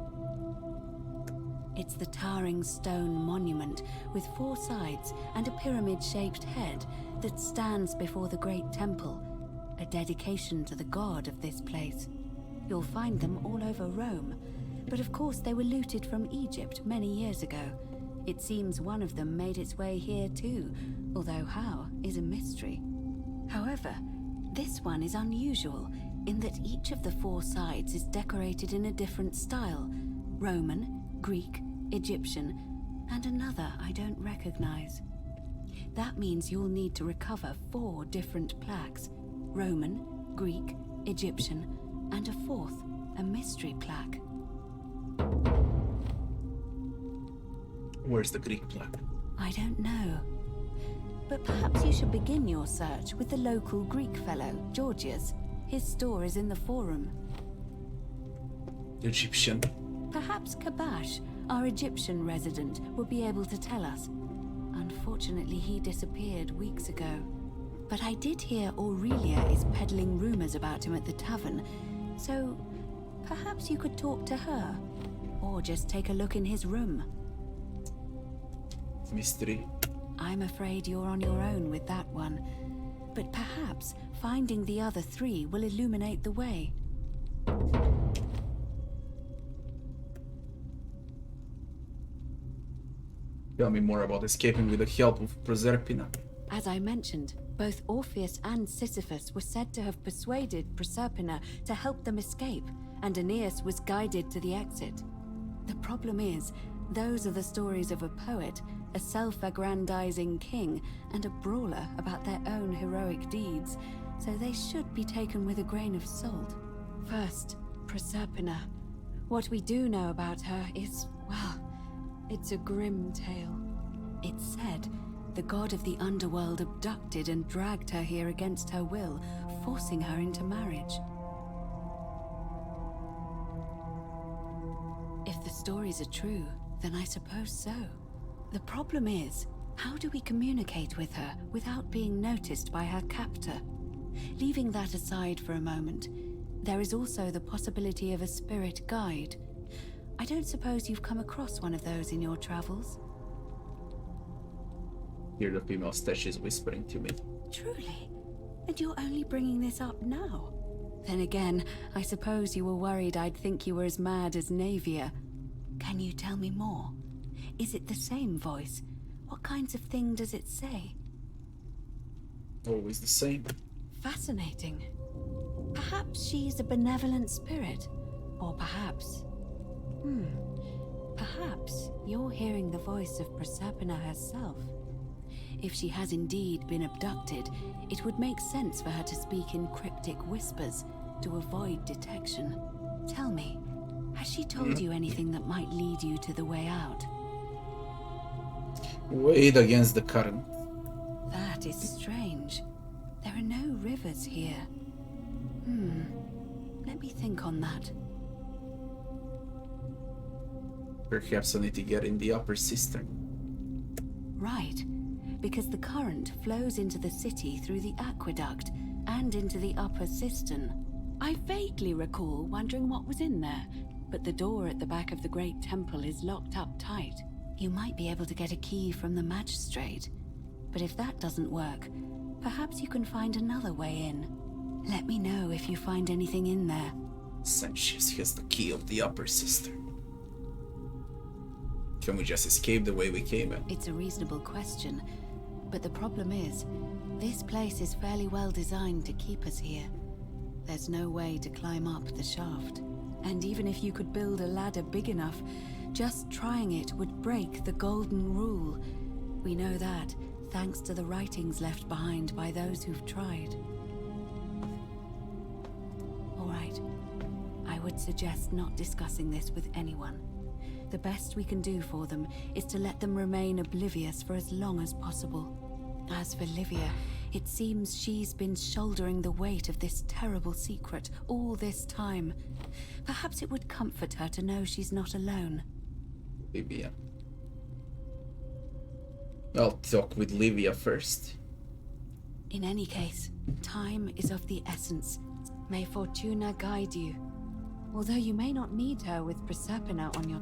It's the towering stone monument with 4 sides and a pyramid-shaped head that stands before the great temple, a dedication to the god of this place. You'll find them all over Rome, but of course they were looted from Egypt many years ago. It seems one of them made its way here too, although how is a mystery. However, this one is unusual in that each of the 4 sides is decorated in a different style: Roman, Greek, Egyptian, and another I don't recognize. That means you'll need to recover 4 different plaques: Roman, Greek, Egyptian, and a 4th, a mystery plaque. Where's the Greek plaque? I don't know. But perhaps you should begin your search with the local Greek fellow, Georgius. His store is in the forum. Egyptian. Perhaps Kabash, our Egyptian resident, will be able to tell us. Unfortunately, he disappeared weeks ago. But I did hear Aurelia is peddling rumors about him at the tavern, so perhaps you could talk to her, or just take a look in his room. Mystery. I'm afraid you're on your own with that one, but perhaps finding the other 3 will illuminate the way. Tell me more about escaping with the help of Proserpina. As I mentioned, both Orpheus and Sisyphus were said to have persuaded Proserpina to help them escape, and Aeneas was guided to the exit. The problem is, those are the stories of a poet, a self-aggrandizing king, and a brawler about their own heroic deeds, so they should be taken with a grain of salt. First, Proserpina. What we do know about her is, well, it's a grim tale. It's said the god of the underworld abducted and dragged her here against her will, forcing her into marriage. If the stories are true, then I suppose so. The problem is, how do we communicate with her without being noticed by her captor? Leaving that aside for a moment, there is also the possibility of a spirit guide. I don't suppose you've come across one of those in your travels? Hear the female stashes whispering to me. Truly? And you're only bringing this up now? Then again, I suppose you were worried I'd think you were as mad as Navia. Can you tell me more? Is it the same voice? What kinds of thing does it say? Always the same. Fascinating. Perhaps she's a benevolent spirit. Or perhaps... Perhaps you're hearing the voice of Proserpina herself. If she has indeed been abducted, it would make sense for her to speak in cryptic whispers to avoid detection. Tell me, has she told you anything that might lead you to the way out? Wade against the current. That is strange. There are no rivers here. Let me think on that. Perhaps I need to get in the upper cistern. Right, because the current flows into the city through the aqueduct and into the upper cistern. I vaguely recall wondering what was in there, but the door at the back of the great temple is locked up tight. You might be able to get a key from the magistrate, but if that doesn't work, perhaps you can find another way in. Let me know if you find anything in there. Sanchez has the key of the upper cistern. Can we just escape the way we came in? It's a reasonable question, but the problem is, this place is fairly well designed to keep us here. There's no way to climb up the shaft. And even if you could build a ladder big enough, just trying it would break the golden rule. We know that, thanks to the writings left behind by those who've tried. All right. I would suggest not discussing this with anyone. The best we can do for them is to let them remain oblivious for as long as possible. As for Livia, it seems she's been shouldering the weight of this terrible secret all this time. Perhaps it would comfort her to know she's not alone. Livia. I'll talk with Livia first. In any case, time is of the essence. May Fortuna guide you. Although you may not need her with Proserpina on your...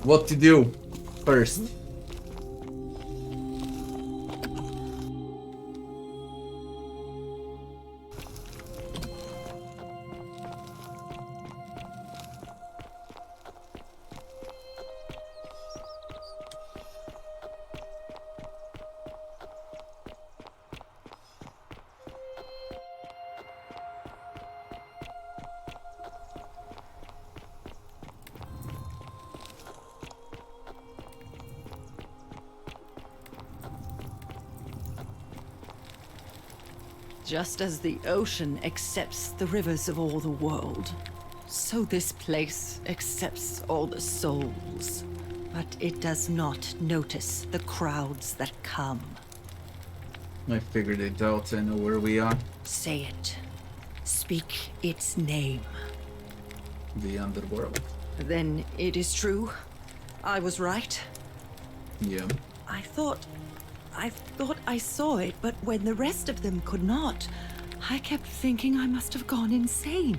What to do first? Just as the ocean accepts the rivers of all the world, so this place accepts all the souls. But it does not notice the crowds that come. I figured it out. I know where we are. Say it. Speak its name. The Underworld. Then it is true. I was right. Yeah. I thought I saw it, but when the rest of them could not, I kept thinking I must have gone insane.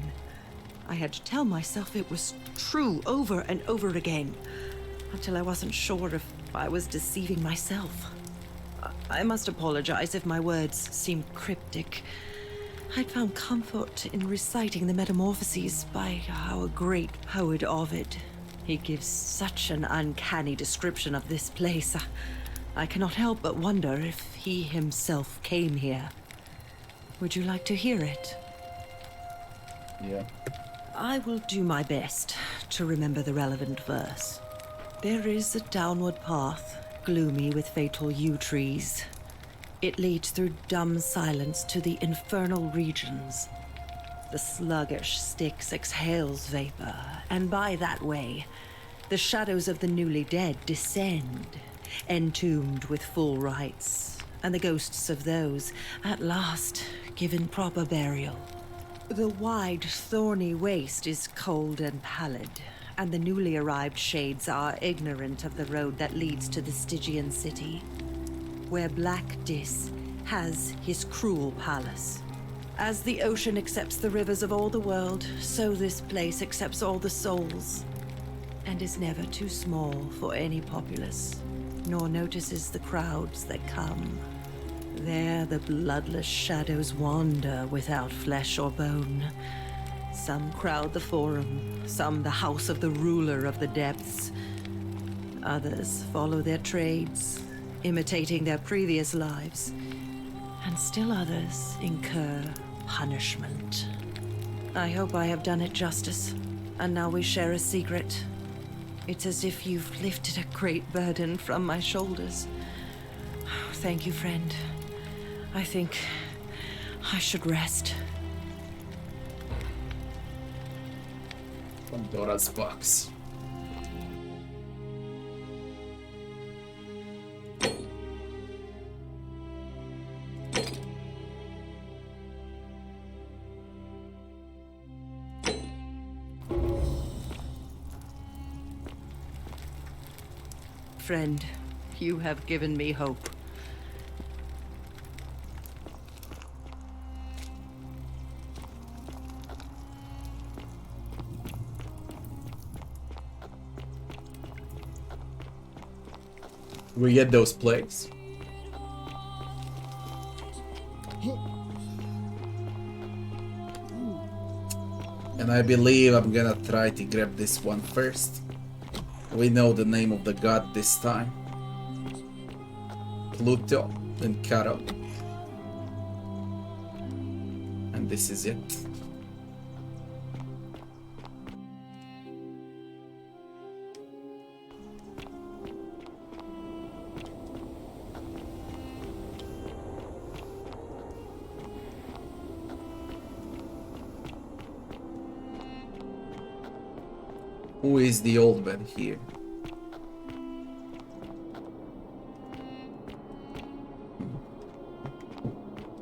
I had to tell myself it was true over and over again, until I wasn't sure if I was deceiving myself. I must apologize if my words seemed cryptic. I'd found comfort in reciting the Metamorphoses by our great poet Ovid. He gives such an uncanny description of this place. I cannot help but wonder if he himself came here. Would you like to hear it? Yeah. I will do my best to remember the relevant verse. There is a downward path, gloomy with fatal yew trees. It leads through dumb silence to the infernal regions. The sluggish Styx exhales vapor, and by that way, the shadows of the newly dead descend, entombed with full rites, and the ghosts of those, at last, given proper burial. The wide, thorny waste is cold and pallid, and the newly arrived shades are ignorant of the road that leads to the Stygian city, where Black Dis has his cruel palace. As the ocean accepts the rivers of all the world, so this place accepts all the souls, and is never too small for any populace, nor notices the crowds that come. There the bloodless shadows wander without flesh or bone. Some crowd the forum, some the house of the ruler of the depths. Others follow their trades, imitating their previous lives, and still others incur punishment. I hope I have done it justice, and now we share a secret. It's as if you've lifted a great burden from my shoulders. Thank you, friend. I think I should rest. Pandora's box. Friend, you have given me hope. We get those plagues. And I believe I'm gonna try to grab this one first. We know the name of the god this time. Pluto and Caro. And this is it. Who is the old man here?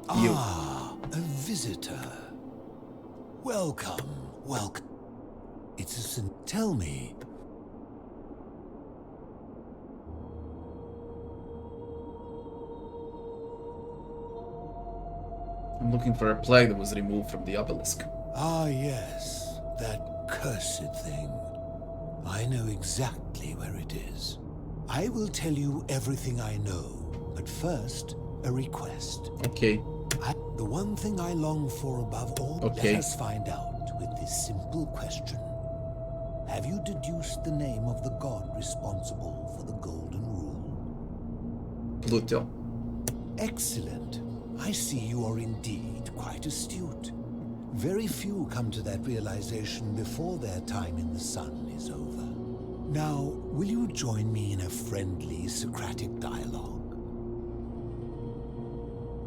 Ah, a visitor. Welcome, welcome. It's a tell me. I'm looking for a plague that was removed from the obelisk. Ah, yes, that cursed thing. I know exactly where it is. I will tell you everything I know, but first, a request. Okay. The one thing I long for above all, okay. Let us find out with this simple question. Have you deduced the name of the god responsible for the Golden Rule? Pluto. Excellent. I see you are indeed quite astute. Very few come to that realization before their time in the sun is over. Now, will you join me in a friendly Socratic dialogue?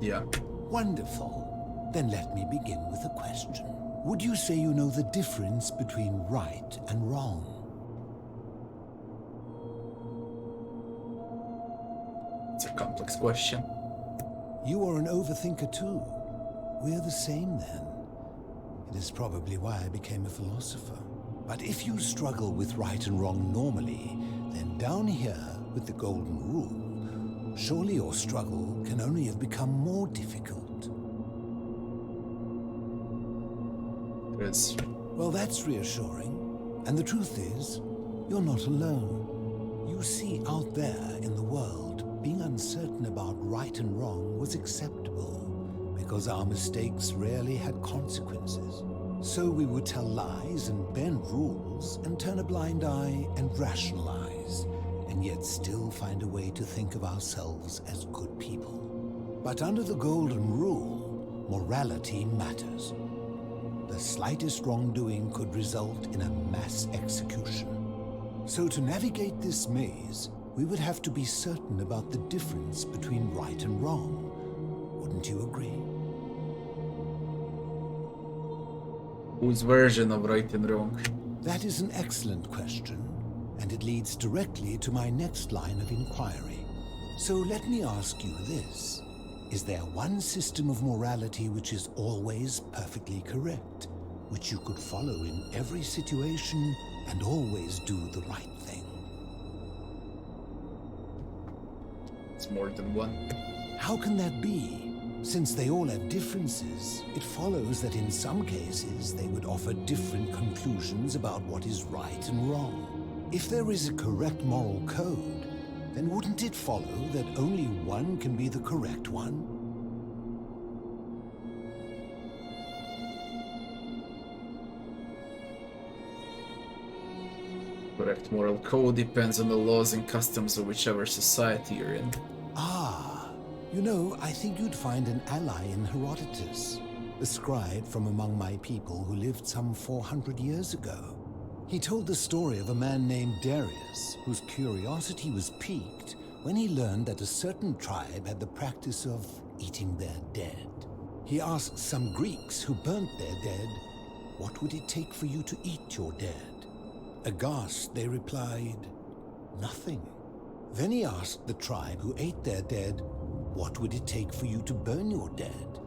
Yeah. Wonderful. Then let me begin with a question. Would you say you know the difference between right and wrong? It's a complex question. You are an overthinker too. We're the same then. It is probably why I became a philosopher. But if you struggle with right and wrong normally, then down here with the Golden Rule, surely your struggle can only have become more difficult. Yes. Well, that's reassuring. And the truth is, you're not alone. You see, out there in the world, being uncertain about right and wrong was acceptable, because our mistakes rarely had consequences. So we would tell lies and bend rules and turn a blind eye and rationalize, and yet still find a way to think of ourselves as good people. But under the Golden Rule, morality matters. The slightest wrongdoing could result in a mass execution. So to navigate this maze, we would have to be certain about the difference between right and wrong. Wouldn't you agree? Whose version of right and wrong? That is an excellent question, and it leads directly to my next line of inquiry. So let me ask you this. Is there one system of morality which is always perfectly correct, which you could follow in every situation and always do the right thing? It's more than one. How can that be? Since they all have differences, it follows that in some cases they would offer different conclusions about what is right and wrong. If there is a correct moral code, then wouldn't it follow that only one can be the correct one? Correct moral code depends on the laws and customs of whichever society you're in. Ah, you know, I think you'd find an ally in Herodotus, a scribe from among my people who lived some 400 years ago. He told the story of a man named Darius, whose curiosity was piqued when he learned that a certain tribe had the practice of eating their dead. He asked some Greeks who burnt their dead, "What would it take for you to eat your dead?" Aghast, they replied, "Nothing." Then he asked the tribe who ate their dead, "What would it take for you to burn your dead?"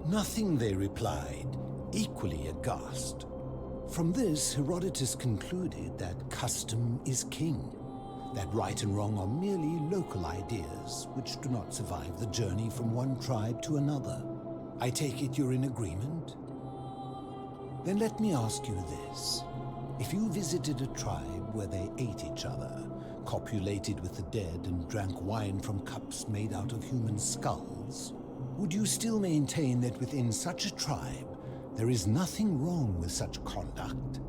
"Nothing," they replied, equally aghast. From this, Herodotus concluded that custom is king, that right and wrong are merely local ideas which do not survive the journey from one tribe to another. I take it you're in agreement? Then let me ask you this. If you visited a tribe where they ate each other, copulated with the dead, and drank wine from cups made out of human skulls, would you still maintain that within such a tribe there is nothing wrong with such conduct?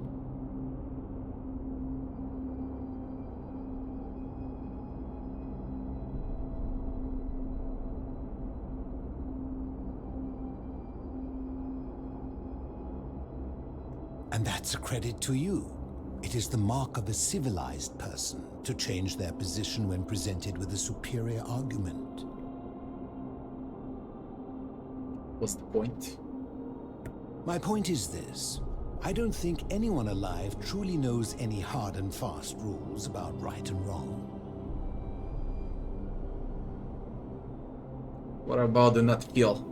And that's a credit to you. It is the mark of a civilized person to change their position when presented with a superior argument. What's the point? My point is this. I don't think anyone alive truly knows any hard and fast rules about right and wrong. What about the not kill?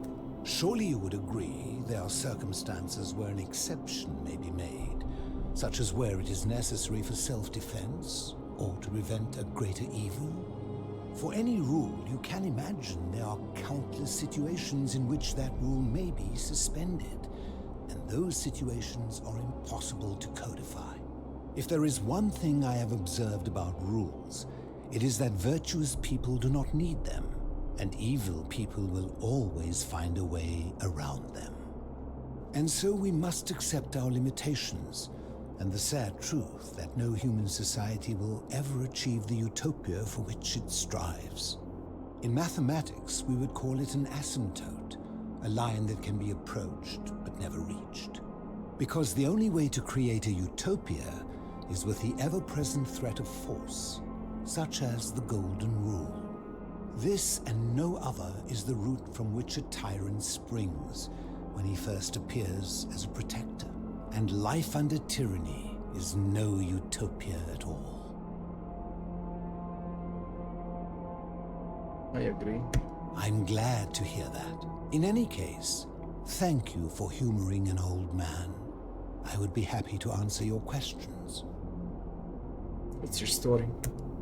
Surely you would agree there are circumstances where an exception may be made, such as where it is necessary for self-defense or to prevent a greater evil. For any rule, you can imagine there are countless situations in which that rule may be suspended, and those situations are impossible to codify. If there is one thing I have observed about rules, it is that virtuous people do not need them, and evil people will always find a way around them. And so we must accept our limitations, and the sad truth that no human society will ever achieve the utopia for which it strives. In mathematics, we would call it an asymptote, a line that can be approached but never reached. Because the only way to create a utopia is with the ever-present threat of force, such as the Golden Rule. This and no other is the root from which a tyrant springs when he first appears as a protector. And life under tyranny is no utopia at all. I agree. I'm glad to hear that. In any case, thank you for humoring an old man. I would be happy to answer your questions. What's your story?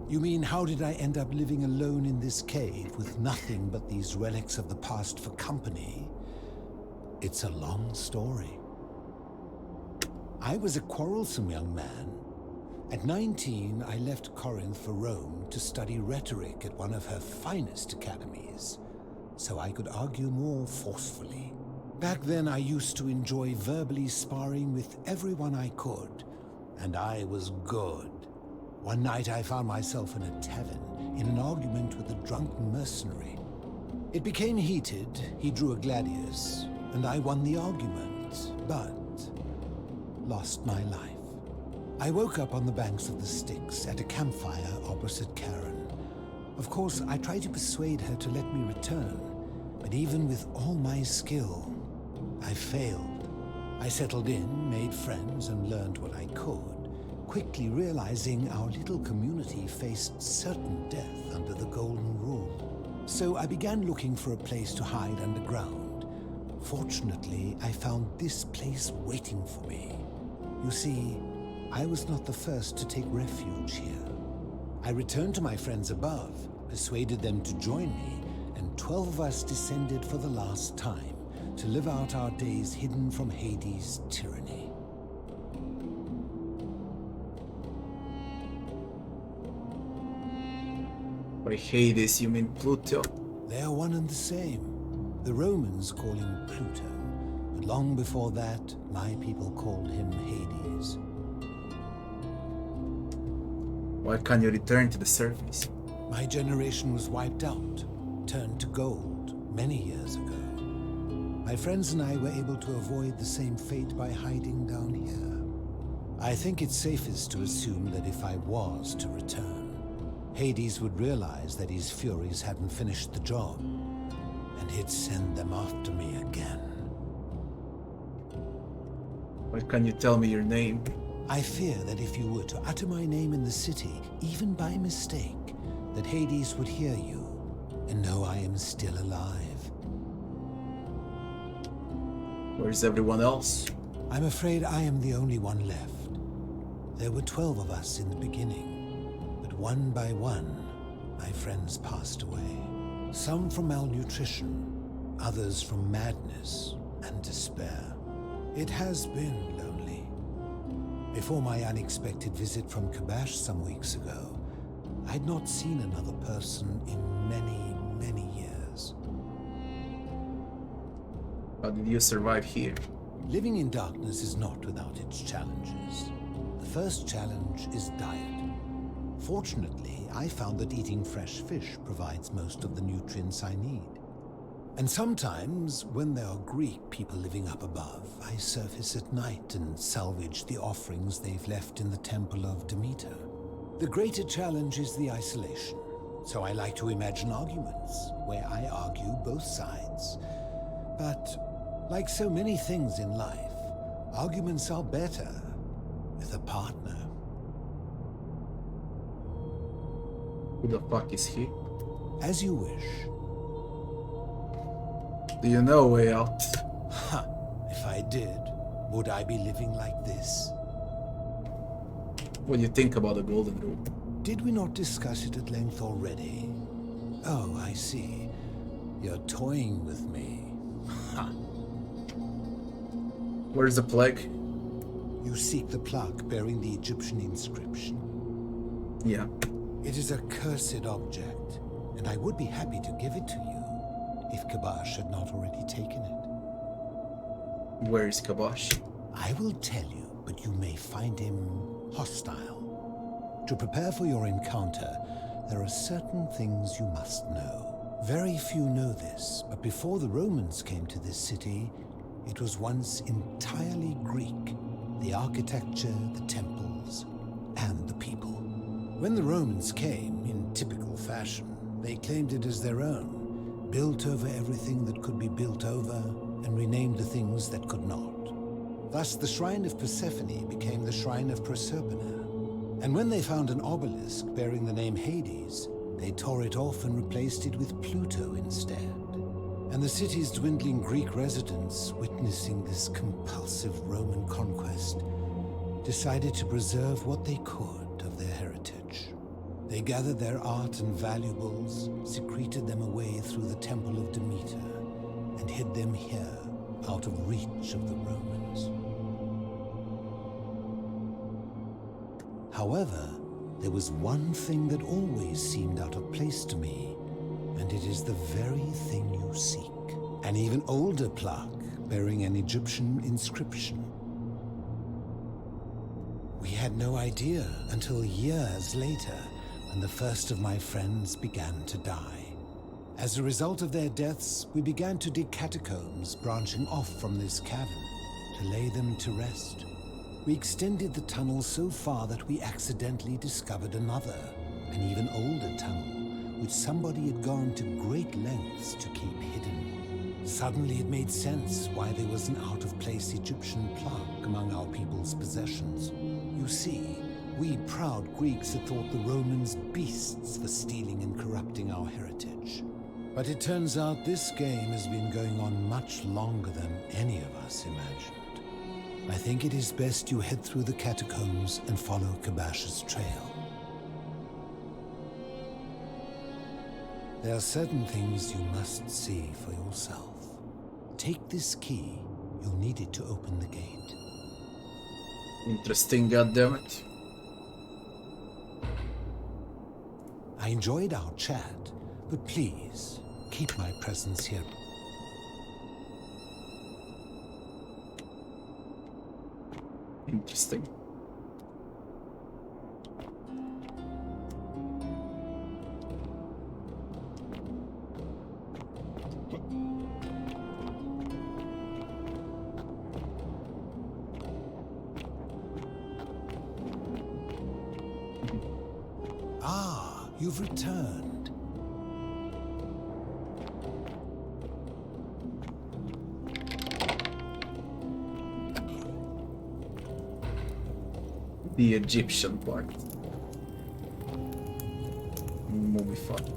You mean, how did I end up living alone in this cave with nothing but these relics of the past for company? It's a long story. I was a quarrelsome young man. At 19, I left Corinth for Rome to study rhetoric at one of her finest academies, so I could argue more forcefully. Back then, I used to enjoy verbally sparring with everyone I could, and I was good. One night, I found myself in a tavern in an argument with a drunken mercenary. It became heated, he drew a gladius, and I won the argument, but lost my life. I woke up on the banks of the Styx at a campfire opposite Karen. Of course, I tried to persuade her to let me return, but even with all my skill, I failed. I settled in, made friends, and learned what I could, quickly realizing our little community faced certain death under the Golden Rule. So I began looking for a place to hide underground. Fortunately, I found this place waiting for me. You see, I was not the first to take refuge here. I returned to my friends above, persuaded them to join me, and 12 of us descended for the last time to live out our days hidden from Hades' tyranny. By Hades, you mean Pluto? They are one and the same. The Romans call him Pluto, but long before that, my people called him Hades. Why can't you return to the surface? My generation was wiped out, turned to gold, many years ago. My friends and I were able to avoid the same fate by hiding down here. I think it's safest to assume that if I was to return, Hades would realize that his furies hadn't finished the job, and he'd send them after me again. Why can't you tell me your name? I fear that if you were to utter my name in the city, even by mistake, that Hades would hear you and know I am still alive. Where's everyone else? I'm afraid I am the only one left. There were 12 of us in the beginning. One by one, my friends passed away. Some from malnutrition, others from madness and despair. It has been lonely. Before my unexpected visit from Kabash some weeks ago, I'd not seen another person in many, many years. How did you survive here? Living in darkness is not without its challenges. The first challenge is diet. Fortunately, I found that eating fresh fish provides most of the nutrients I need. And sometimes, when there are Greek people living up above, I surface at night and salvage the offerings they've left in the temple of Demeter. The greater challenge is the isolation, so I like to imagine arguments, where I argue both sides. But, like so many things in life, arguments are better with a partner. Who the fuck is he? As you wish. Do you know a way out? Ha! If I did, would I be living like this? What do you think about the Golden Rule? Did we not discuss it at length already? Oh, I see. You're toying with me. Ha! Where's the plague? You seek the plaque bearing the Egyptian inscription. Yeah. It is a cursed object, and I would be happy to give it to you, if Kabash had not already taken it. Where is Kabash? I will tell you, but you may find him hostile. To prepare for your encounter, there are certain things you must know. Very few know this, but before the Romans came to this city, it was once entirely Greek. The architecture, the temples, and the people. When the Romans came, in typical fashion, they claimed it as their own, built over everything that could be built over, and renamed the things that could not. Thus, the Shrine of Persephone became the Shrine of Proserpina. And when they found an obelisk bearing the name Hades, they tore it off and replaced it with Pluto instead. And the city's dwindling Greek residents, witnessing this compulsive Roman conquest, decided to preserve what they could of their heritage. They gathered their art and valuables, secreted them away through the temple of Demeter, and hid them here, out of reach of the Romans. However, there was one thing that always seemed out of place to me, and it is the very thing you seek. An even older plaque bearing an Egyptian inscription. We had no idea until years later, when the first of my friends began to die. As a result of their deaths, we began to dig catacombs branching off from this cavern to lay them to rest. We extended the tunnel so far that we accidentally discovered another, an even older tunnel, which somebody had gone to great lengths to keep hidden. Suddenly it made sense why there was an out-of-place Egyptian plaque among our people's possessions. You see, we proud Greeks had thought the Romans beasts for stealing and corrupting our heritage. But it turns out this game has been going on much longer than any of us imagined. I think it is best you head through the catacombs and follow Kabash's trail. There are certain things you must see for yourself. Take this key. You'll need it to open the gate. Interesting, goddammit. I enjoyed our chat, but please, keep my presence here. Interesting. Ah, you've returned. The Egyptian part. Mummified.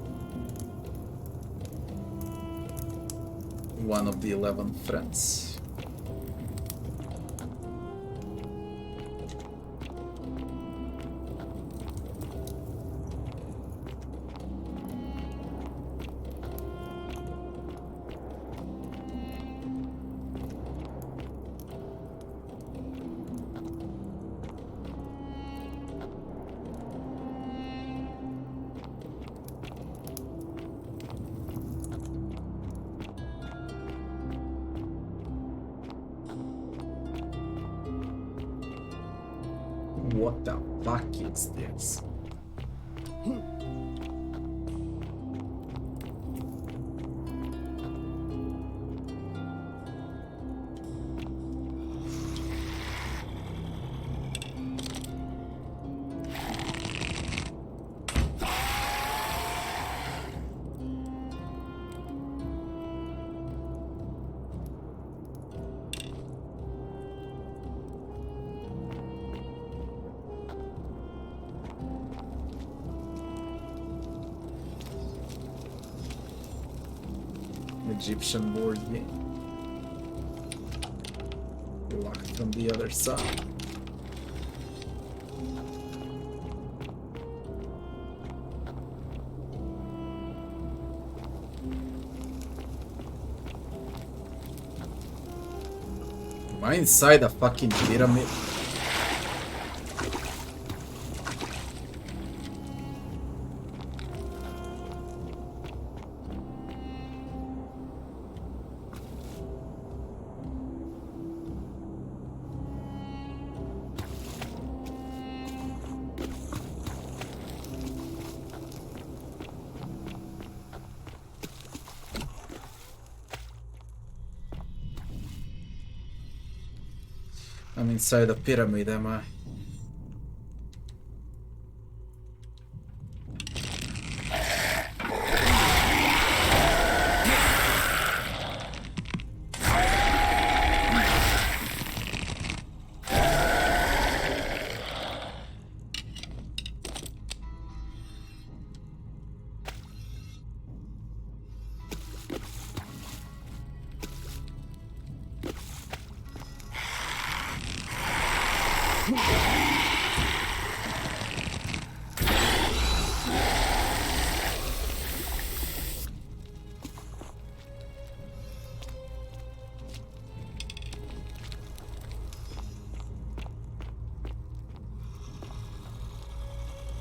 One of the 11 friends. What the fuck is this? Egyptian board game. Locked from the other side. Am I inside a fucking pyramid? I'm inside a pyramid, am I?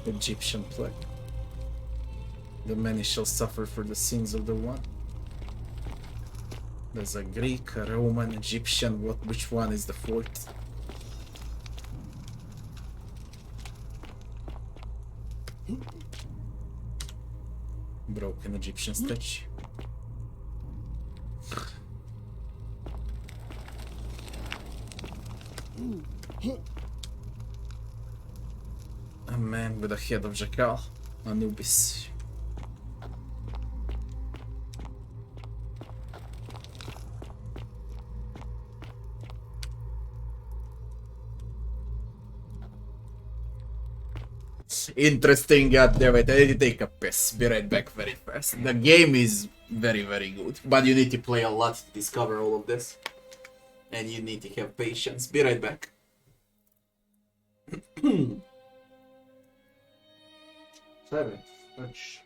Egyptian plague. The many shall suffer for the sins of the one. There's a Greek, a Roman, Egyptian. Which one is the fourth? Broken Egyptian statue. A man with a head of jackal, Anubis. Interesting, goddammit. I need to take a piss. Be right back very fast. The game is very, very good, but you need to play a lot to discover all of this. And you need to have patience. Be right back. Savage.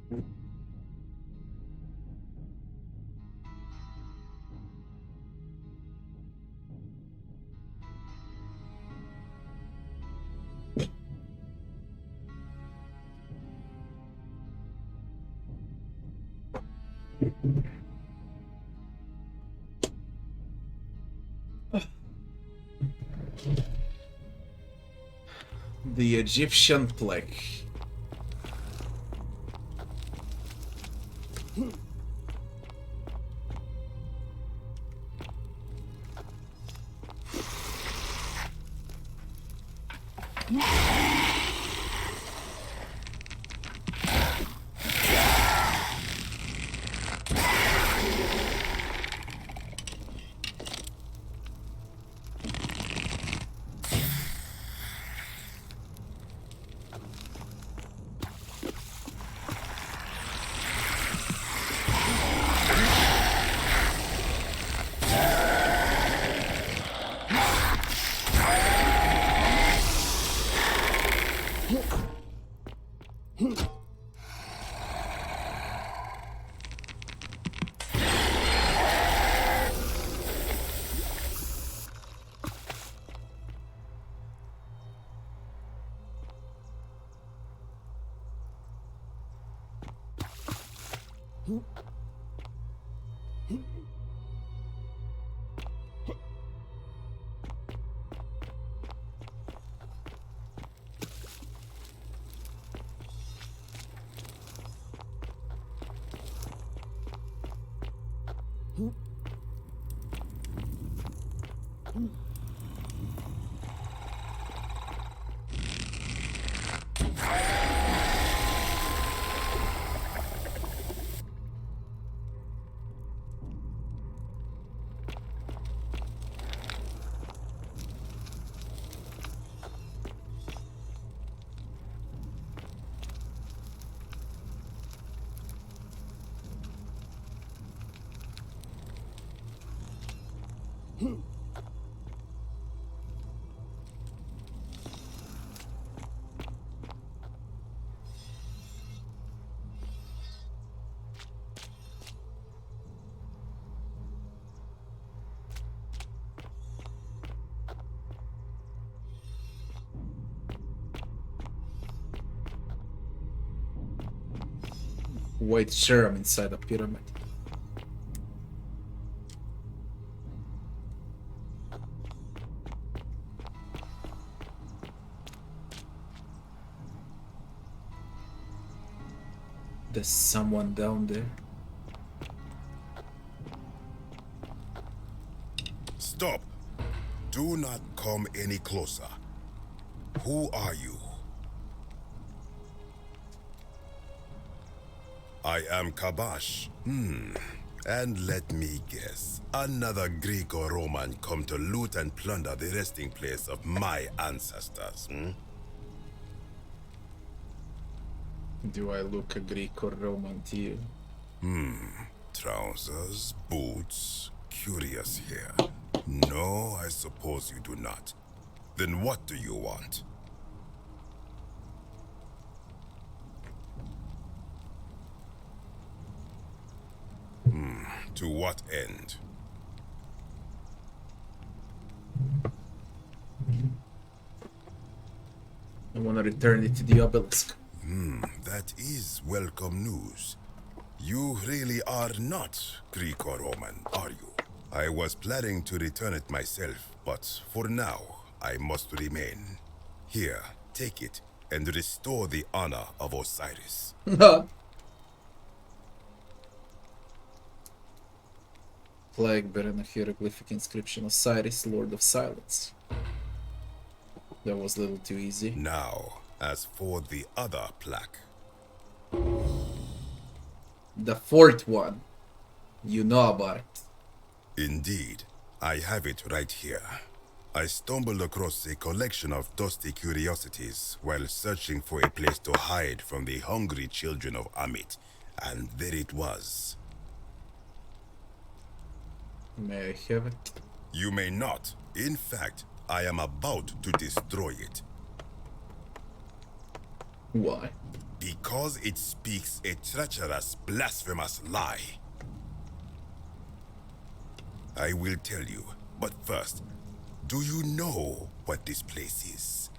The Egyptian plague. White serum inside a pyramid. There's someone down there. Stop! Do not come any closer. Who are you? I am Kabash. And let me guess. Another Greek or Roman come to loot and plunder the resting place of my ancestors, Do I look a Greek or Roman to you? Trousers, boots, curious here. No, I suppose you do not. Then what do you want? To what end? I want to return it to the obelisk. That is welcome news. You really are not Greek or Roman, are you? I was planning to return it myself, but for now, I must remain. Here, take it, and restore the honor of Osiris. Flag bearing a hieroglyphic inscription: Osiris, Lord of Silence. That was a little too easy. Now, as for the other plaque. The fourth one. You know about it. Indeed. I have it right here. I stumbled across a collection of dusty curiosities while searching for a place to hide from the hungry children of Amit, and there it was. May I have it? You may not. In fact, I am about to destroy it. Why? Because it speaks a treacherous, blasphemous lie. I will tell you, but first, do you know what this place is?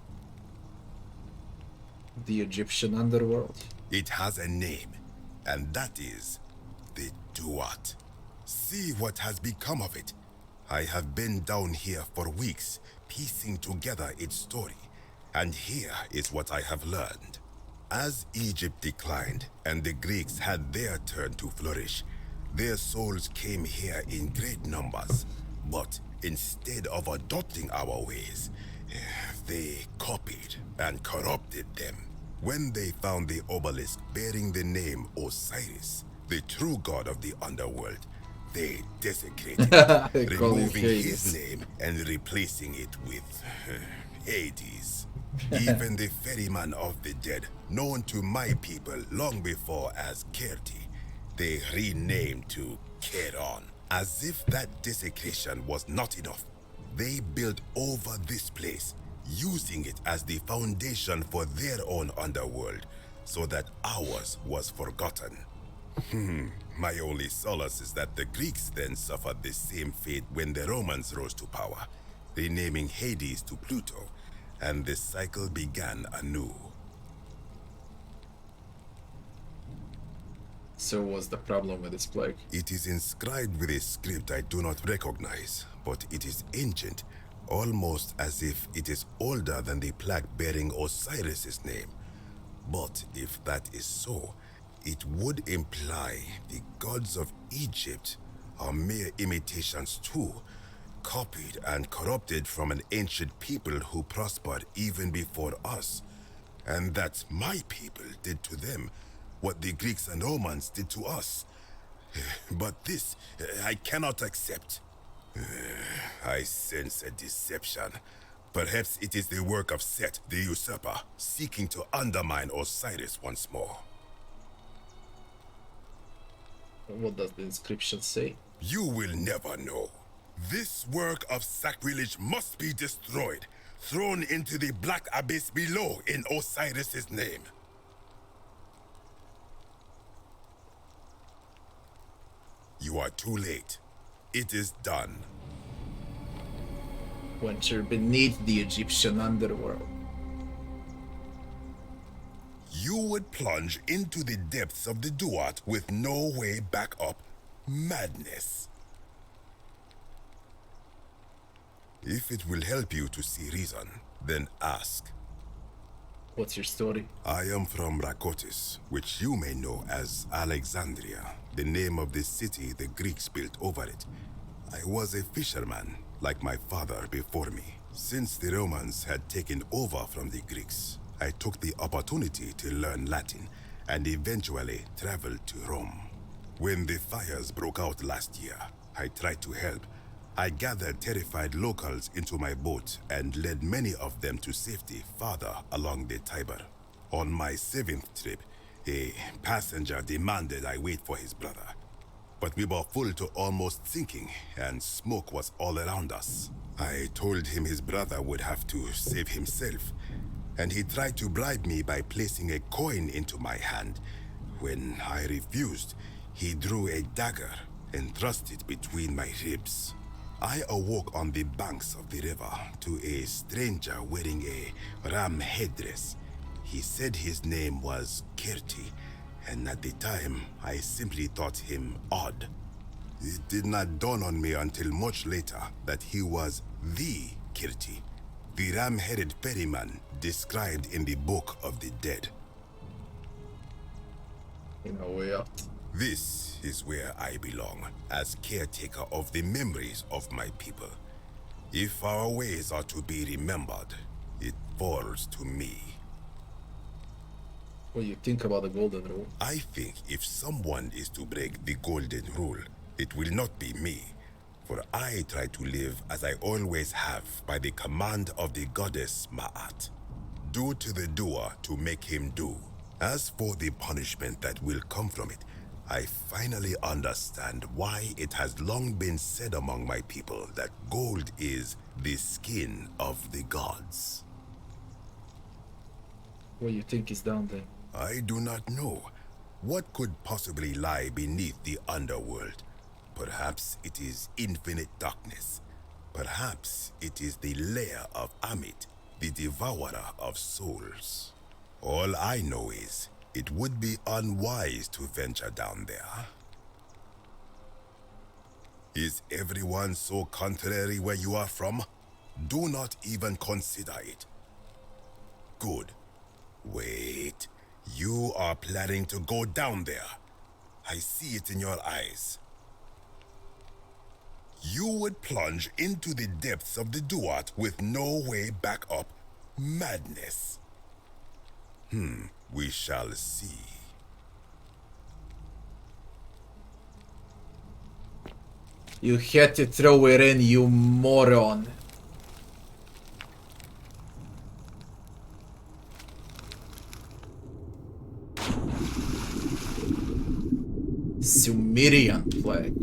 The Egyptian Underworld. It has a name, and that is the Duat. See what has become of it. I have been down here for weeks, piecing together its story, and here is what I have learned. As Egypt declined and the Greeks had their turn to flourish, their souls came here in great numbers. But instead of adopting our ways, they copied and corrupted them. When they found the obelisk bearing the name Osiris, the true god of the underworld, they desecrated it, removing his name and replacing it with Hades. Even the ferryman of the dead, known to my people long before as Kerti, they renamed to Keron. As if that desecration was not enough, they built over this place, using it as the foundation for their own underworld, so that ours was forgotten. My only solace is that the Greeks then suffered the same fate when the Romans rose to power, renaming Hades to Pluto, and the cycle began anew. So what's the problem with this plague? It is inscribed with a script I do not recognize, but it is ancient, almost as if it is older than the plaque bearing Osiris's name. But if that is so, it would imply the gods of Egypt are mere imitations too, copied and corrupted from an ancient people who prospered even before us, and that my people did to them what the Greeks and Romans did to us. But this, I cannot accept. I sense a deception. Perhaps it is the work of Set, the usurper, seeking to undermine Osiris once more. What does the inscription say? You will never know. This work of sacrilege must be destroyed, thrown into the black abyss below in Osiris's name. You are too late. It is done. Venture beneath the Egyptian underworld. You would plunge into the depths of the Duat with no way back up. Madness. If it will help you to see reason, then ask. What's your story? I am from Rakotis, which you may know as Alexandria, the name of the city the Greeks built over it. I was a fisherman, like my father before me. Since the Romans had taken over from the Greeks, I took the opportunity to learn Latin and eventually traveled to Rome. When the fires broke out last year, I tried to help. I gathered terrified locals into my boat and led many of them to safety farther along the Tiber. On my 7th trip, a passenger demanded I wait for his brother. But we were full to almost sinking, and smoke was all around us. I told him his brother would have to save himself, and he tried to bribe me by placing a coin into my hand. When I refused, he drew a dagger and thrust it between my ribs. I awoke on the banks of the river to a stranger wearing a ram headdress. He said his name was Kerti, and at the time, I simply thought him odd. It did not dawn on me until much later that he was the Kerti, the ram-headed ferryman described in the Book of the Dead. In a way out. This is where I belong, as caretaker of the memories of my people. If our ways are to be remembered, it falls to me. What do you think about the Golden Rule? I think if someone is to break the Golden Rule, it will not be me. For I try to live as I always have by the command of the goddess Ma'at. Do to the doer to make him do. As for the punishment that will come from it, I finally understand why it has long been said among my people that gold is the skin of the gods. What do you think is down there? I do not know. What could possibly lie beneath the underworld? Perhaps it is infinite darkness. Perhaps it is the lair of Amit, the devourer of souls. All I know is, it would be unwise to venture down there. Is everyone so contrary where you are from? Do not even consider it. Good. Wait. You are planning to go down there. I see it in your eyes. You would plunge into the depths of the Duat with no way back up. Madness. We shall see. You had to throw it in, you moron. Sumerian flag.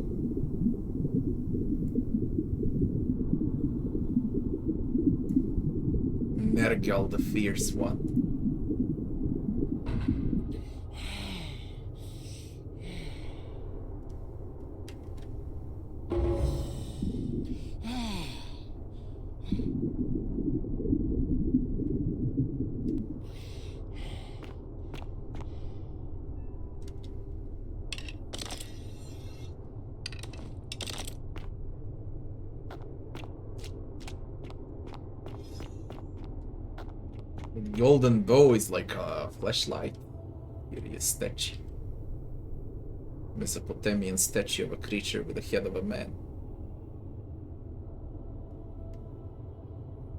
Werglia the Fierce One. The golden bow is like a flashlight. Here is a statue. Mesopotamian statue of a creature with the head of a man.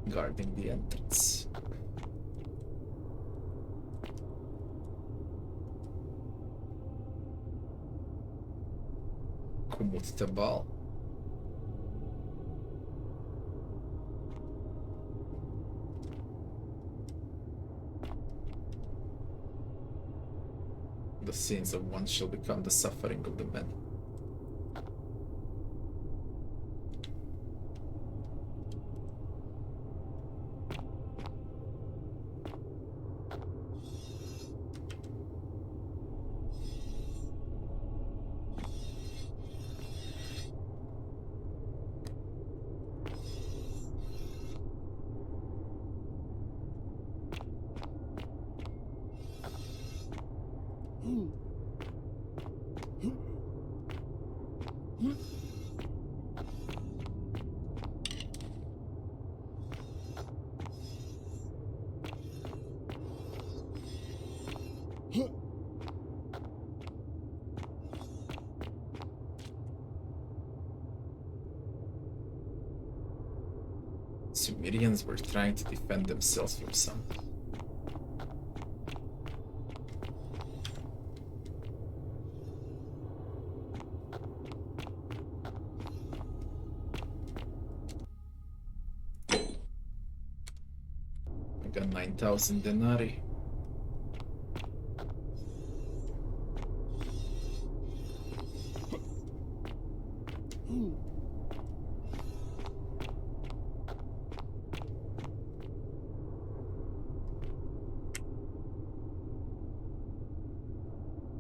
Guarding the entrance. Kumut Tabal. The sins of one shall become the suffering of the many. Sumerians were trying to defend themselves from some. I got 9,000 denarii.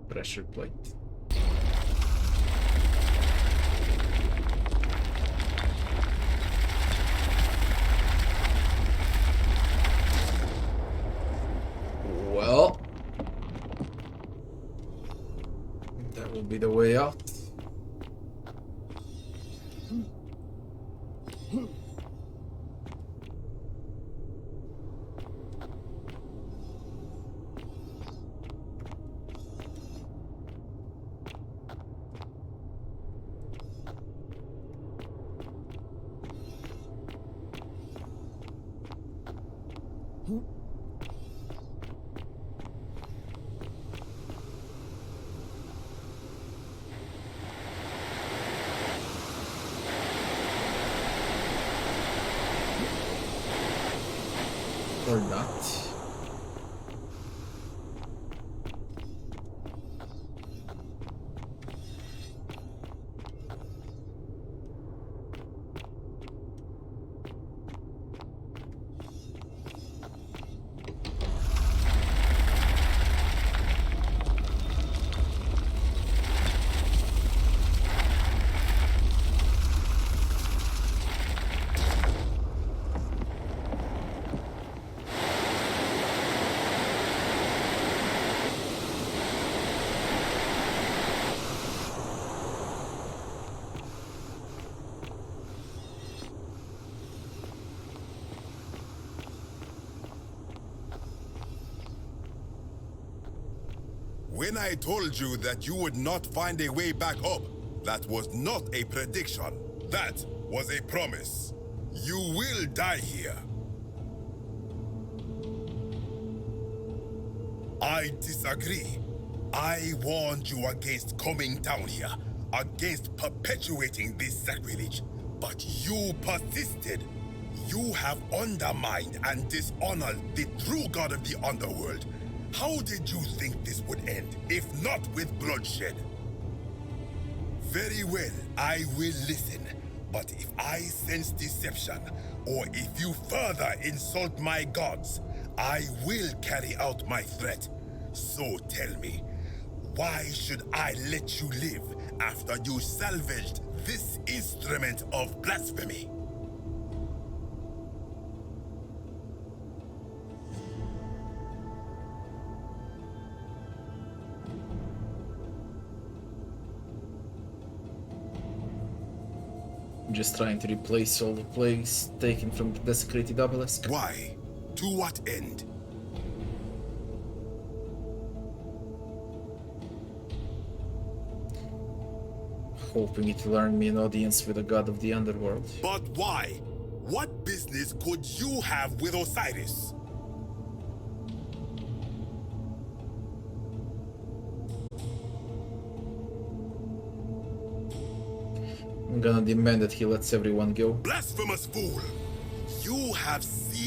Pressure plate. Well, that will be the way out. When I told you that you would not find a way back up, that was not a prediction. That was a promise. You will die here. I disagree. I warned you against coming down here, against perpetuating this sacrilege, but you persisted. You have undermined and dishonored the true god of the underworld. How did you think this would end, if not with bloodshed? Very well, I will listen. But if I sense deception, or if you further insult my gods, I will carry out my threat. So tell me, why should I let you live after you salvaged this instrument of blasphemy? I'm just trying to replace all the plagues taken from the desecrated obelisk. Why? To what end? Hoping it will earn me an audience with the god of the underworld. But why? What business could you have with Osiris? I'm gonna demand that he lets everyone go. Blasphemous fool! You have seen